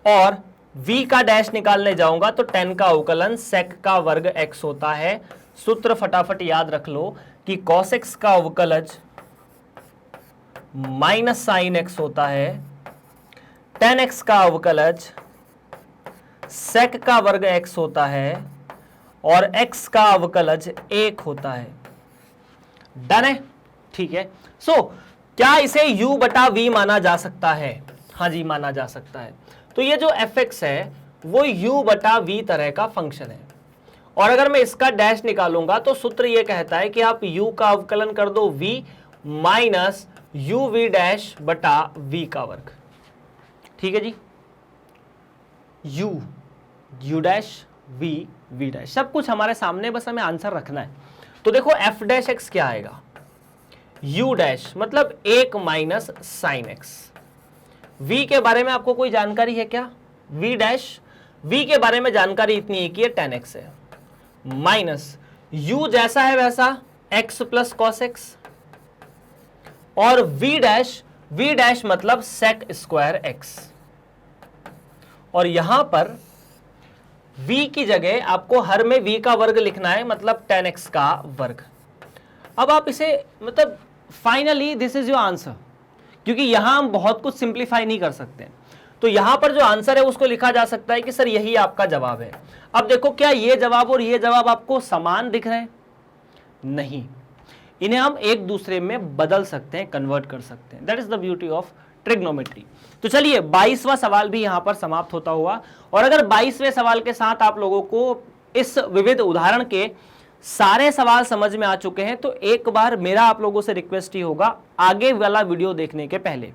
और v का डैश निकालने जाऊंगा तो 10 का अवकलन sec का वर्ग x होता है। सूत्र फटाफट याद रख लो कि cos x का अवकलज माइनस साइन x होता है, 10x का अवकलज sec का वर्ग x होता है, और x का अवकलज 1 होता है। डन है, ठीक है। सो क्या इसे u बटा v माना जा सकता है? हाँ जी, माना जा सकता है। तो ये जो fx है वो u बटा v तरह का फंक्शन है, और अगर मैं इसका डैश निकालूंगा तो सूत्र ये कहता है कि आप u का अवकलन कर दो v minus u v dash बटा v का वर्ग। ठीक है जी, u dash v v dash, सब कुछ हमारे सामने, बस हमें आंसर रखना है। तो देखो f डैश x क्या आएगा, u डैश मतलब 1 माइनस साइन x। v के बारे में आपको कोई जानकारी है क्या? v डैश, v के बारे में जानकारी इतनी है कि ये 10x है, माइनस u जैसा है वैसा x प्लस कॉस x, और v डैश मतलब sec स्क्वायर x। और यहां पर v की जगह आपको हर में v का वर्ग लिखना है, मतलब 10x का वर्ग। अब आप इसे, मतलब finally this is your answer, क्योंकि यहां हम बहुत कुछ सिंप्लीफाई नहीं कर सकते, तो यहां पर जो आंसर है उसको लिखा जा सकता है कि सर यही आपका जवाब है। अब देखो, क्या ये जवाब और ये जवाब आपको समान दिख रहे हैं? नहीं, इन्हें हम एक दूसरे में बदल सकते हैं, कन्वर्ट कर सकते हैं। That is the beauty of trigonometry. तो चलिए 22वां सवाल भी यहां पर समाप्त होता हुआ, और अगर 22वें सवाल के साथ आप लोगों को इस विविध उदाहरण के सारे सवाल समझ में आ चुके हैं तो एक बार मेरा आप लोगों से रिक्वेस्ट ही होगा आगे वाला वीडियो देखने के पहले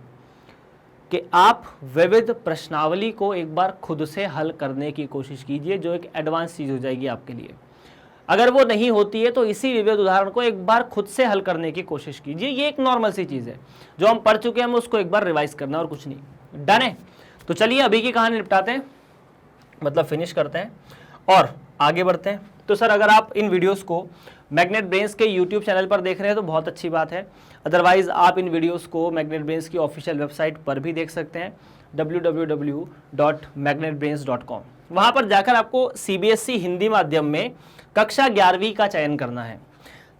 कि आप विविध प्रश्नावली को एक बार खुद से हल करने की कोशिश कीजिए, जो एक एडवांस चीज हो जाएगी आपके लिए। अगर वो नहीं होती है तो इसी विविध उदाहरण को एक बार खुद से हल करने की कोशिश कीजिए। ये एक नॉर्मल सी चीज है, जो हम पढ़ चुके हैं हमें उसको एक बार रिवाइज करना और कुछ नहीं। डन है? तो चलिए अभी की कहानी निपटाते हैं, मतलब फिनिश करते हैं और आगे बढ़ते हैं। तो सर अगर आप इन वीडियोस को मैग्नेट ब्रेन्स के यूट्यूब चैनल पर देख रहे हैं तो बहुत अच्छी बात है, अदरवाइज आप इन वीडियोस को मैग्नेट ब्रेन्स की ऑफिशियल वेबसाइट पर भी देख सकते हैं www.magnetbrains.com। वहाँ पर जाकर आपको CBSE हिंदी माध्यम में कक्षा 11वीं का चयन करना है।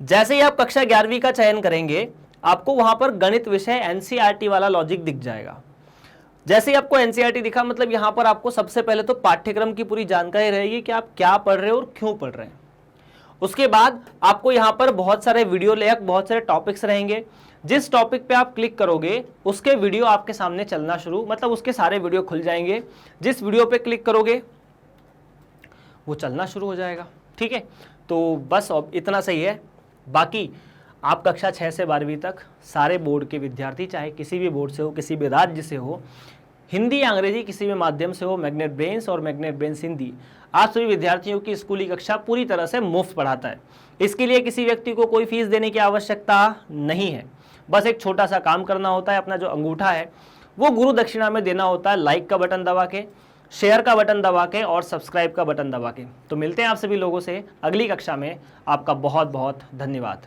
जैसे ही आप कक्षा 11वीं का चयन करेंगे आपको वहाँ पर गणित विषय NCERT वाला लॉजिक दिख जाएगा। जैसे ही आपको NCERT दिखा मतलब यहाँ पर आपको सबसे पहले तो पाठ्यक्रम की पूरी जानकारी रहेगी कि आप क्या पढ़ रहे हो और क्यों पढ़ रहे हैं। उसके बाद आपको यहाँ पर बहुत सारे वीडियो लेख, बहुत सारे टॉपिक्स रहेंगे। जिस टॉपिक पे आप क्लिक करोगे उसके वीडियो आपके सामने चलना शुरू, मतलब उसके सारे वीडियो खुल जाएंगे। जिस वीडियो पे क्लिक करोगे वो चलना शुरू हो जाएगा। ठीक है, तो बस अब इतना सही है। बाकी आप कक्षा 6 से 12वीं तक सारे बोर्ड के विद्यार्थी, चाहे किसी भी बोर्ड से हो, किसी भी राज्य से हो, हिंदी या अंग्रेजी किसी भी माध्यम से हो, मैग्नेट ब्रेन्स और मैग्नेट ब्रेन्स हिंदी आप सभी विद्यार्थियों की स्कूली कक्षा पूरी तरह से मुफ्त पढ़ाता है। इसके लिए किसी व्यक्ति को कोई फीस देने की आवश्यकता नहीं है। बस एक छोटा सा काम करना होता है, अपना जो अंगूठा है वो गुरु दक्षिणा में देना होता है, लाइक का बटन दबा के, शेयर का बटन दबा के और सब्सक्राइब का बटन दबा के। तो मिलते हैं आप सभी लोगों से अगली कक्षा में। आपका बहुत बहुत धन्यवाद।